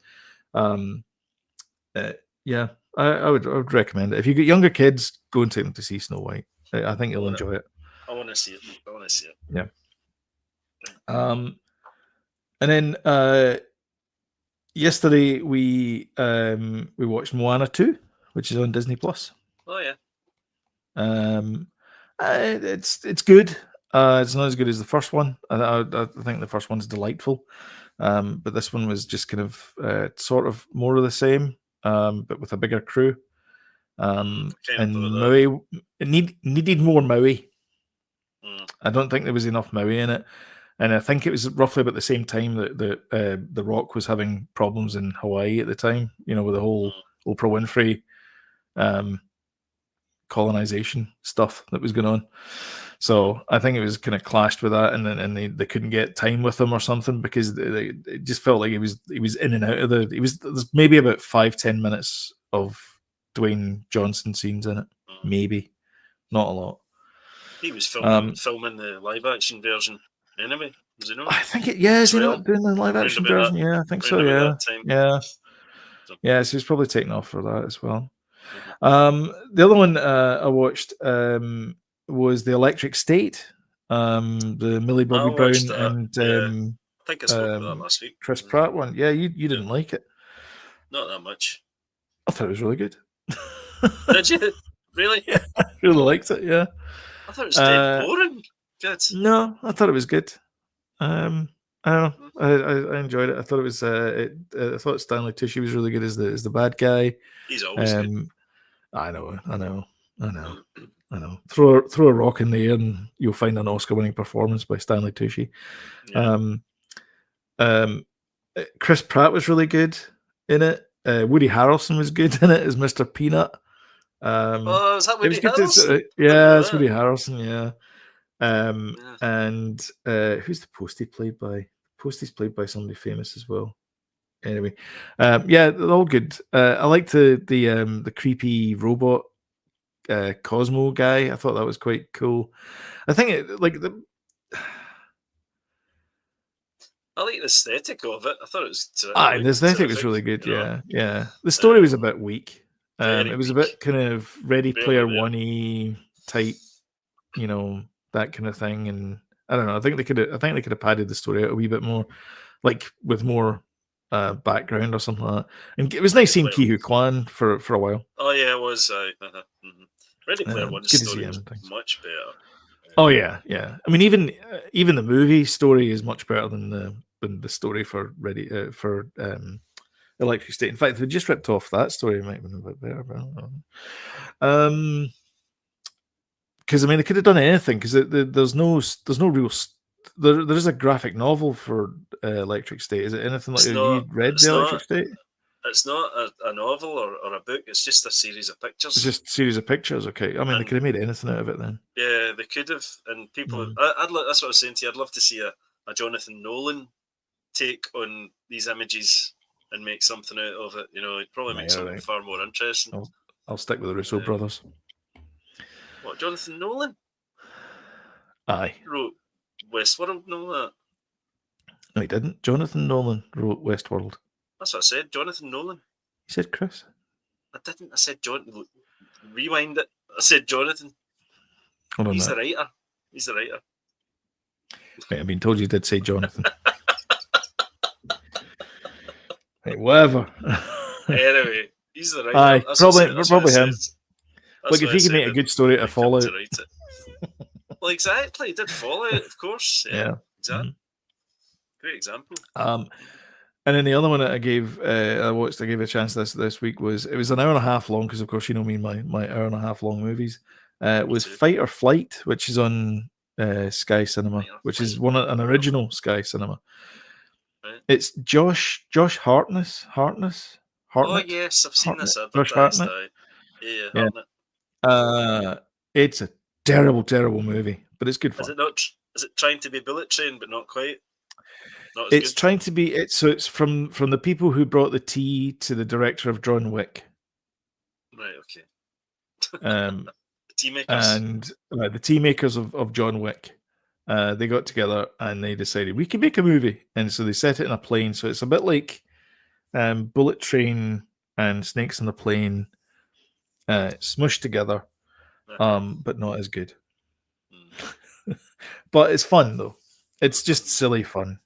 Yeah, I would recommend it. If you get younger kids, go and take them to see Snow White. I think you'll enjoy it. I want to see it. Yeah. And then yesterday we watched Moana 2, which is on Disney Plus. Oh yeah. It's good. It's not as good as the first one. I think the first one's delightful, but this one was just kind of sort of more of the same, but with a bigger crew. And Maui, it needed more Maui. I don't think there was enough Maui in it, and I think it was roughly about the same time that The Rock was having problems in Hawaii at the time. You know, with the whole Oprah Winfrey colonization stuff that was going on. So I think it was kind of clashed with that, and then they couldn't get time with him or something, because it just felt like he was in and out of there's maybe about 5-10 minutes of Dwayne Johnson scenes in it, maybe, not a lot. He was filming the live action version anyway, was he not? I think is he not doing the live action version? Yeah, I think so. Yeah. So he's probably taken off for that as well. The other one I watched was The Electric State, the Millie Bobby Brown and I think I spoke about that last week. Chris Pratt one. Yeah, you didn't like it. Not that much. I thought it was really good. Did you? Really? Yeah, I really liked it. Yeah. I thought it was dead boring. Good. No, I thought it was good. I don't know. I enjoyed it. I thought it was. I thought Stanley Tucci was really good as the bad guy. He's always good. I know. Throw a rock in the air and you'll find an Oscar-winning performance by Stanley Tucci. Yeah. Chris Pratt was really good in it. Woody Harrelson was good in it as Mr. Peanut. Is that Woody Harrelson? It's Woody Harrelson. Yeah. And who's the Postie played by? Postie's played by somebody famous as well. Anyway, yeah, they're all good. I liked the creepy robot Cosmo guy. I thought that was quite cool. I think I like the aesthetic of it. I thought it was. The aesthetic was really good. Yeah. The story was a bit weak. It was a bit kind of Ready Player One-y type, that kind of thing. And I don't know. I think they could have padded the story out a wee bit more, like with more background or something like that. And it was nice seeing Ki Hu Kwan for a while. Oh yeah, it was. Ready Player One's story was much better. Oh yeah. I mean, even the movie story is much better than the story for Electric State. In fact, if they just ripped off that story, it might have been a bit better. But I don't know. Because I mean, they could have done anything. Because there's no real. There is a graphic novel for Electric State. Is it anything like you read the Electric State? It's not a novel or a book. It's just a series of pictures. It's just a series of pictures. Okay. I mean, they could have made anything out of it then. Yeah, they could have. And people, that's what I was saying to you. I'd love to see a Jonathan Nolan take on these images and make something out of it. He'd probably make something far more interesting. I'll stick with the Russo brothers. What, Jonathan Nolan? Aye. Wrote Westworld and all that. No, he didn't. Jonathan Nolan wrote Westworld. That's what I said, Jonathan Nolan. You said Chris? I didn't. I said John. Rewind it. I said Jonathan. Hold on. He's the writer. He's the writer. Right, I've been told you did say Jonathan. Right, whatever. Anyway, he's the writer. Aye, probably him. Look, if he can make a good story to Fallout. Well, exactly. He did Fallout, of course. Yeah. Exactly. Mm-hmm. Great example. And then the other one that I gave a chance this week was an hour and a half long, because of course me and my hour and a half long movies. Was Fight or Flight, which is on Sky Cinema, which is an original Sky Cinema. Right. It's Josh Hartnett. Oh yes, I've seen this advertised. Yeah. Hartnett. It's a terrible movie, but it's good fun. Is it trying to be Bullet Train, but not quite? It's trying to be. It's from the people who brought the tea to the director of John Wick. Right. Okay. Tea makers. And the tea makers of John Wick. They got together and they decided we can make a movie, and so they set it in a plane. So it's a bit like Bullet Train and Snakes on the Plane, smushed together, but not as good. But it's fun though. It's just silly fun.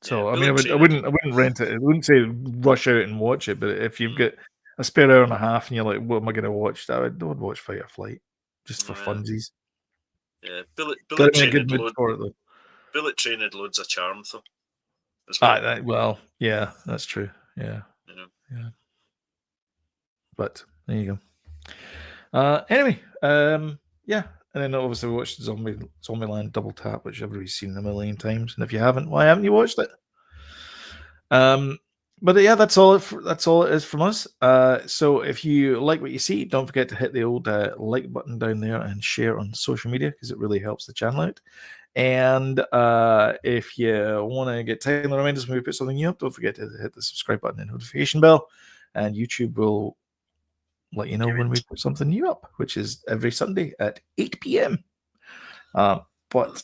So I mean, I wouldn't rent it. I wouldn't say rush out and watch it. But if you've got a spare hour and a half and you're like, what am I going to watch? I would watch Fight or Flight just for funsies. Yeah, Bullet Train had Bullet Train had loads of charm though. Yeah, that's true. Yeah. But there you go. Anyway, yeah. And then obviously we watched Zombieland Double Tap, which everybody's seen a million times. And if you haven't, why haven't you watched it? But yeah, that's all it is from us. So if you like what you see, don't forget to hit the old like button down there and share on social media, because it really helps the channel out. And if you want to get timely reminders when we put something new up, don't forget to hit the subscribe button and notification bell. And YouTube will let you know when we put something new up, which is every Sunday at 8 p.m. But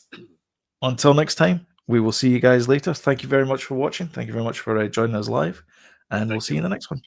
until next time, we will see you guys later. Thank you very much for watching. Thank you very much for joining us live. And we'll see you in the next one.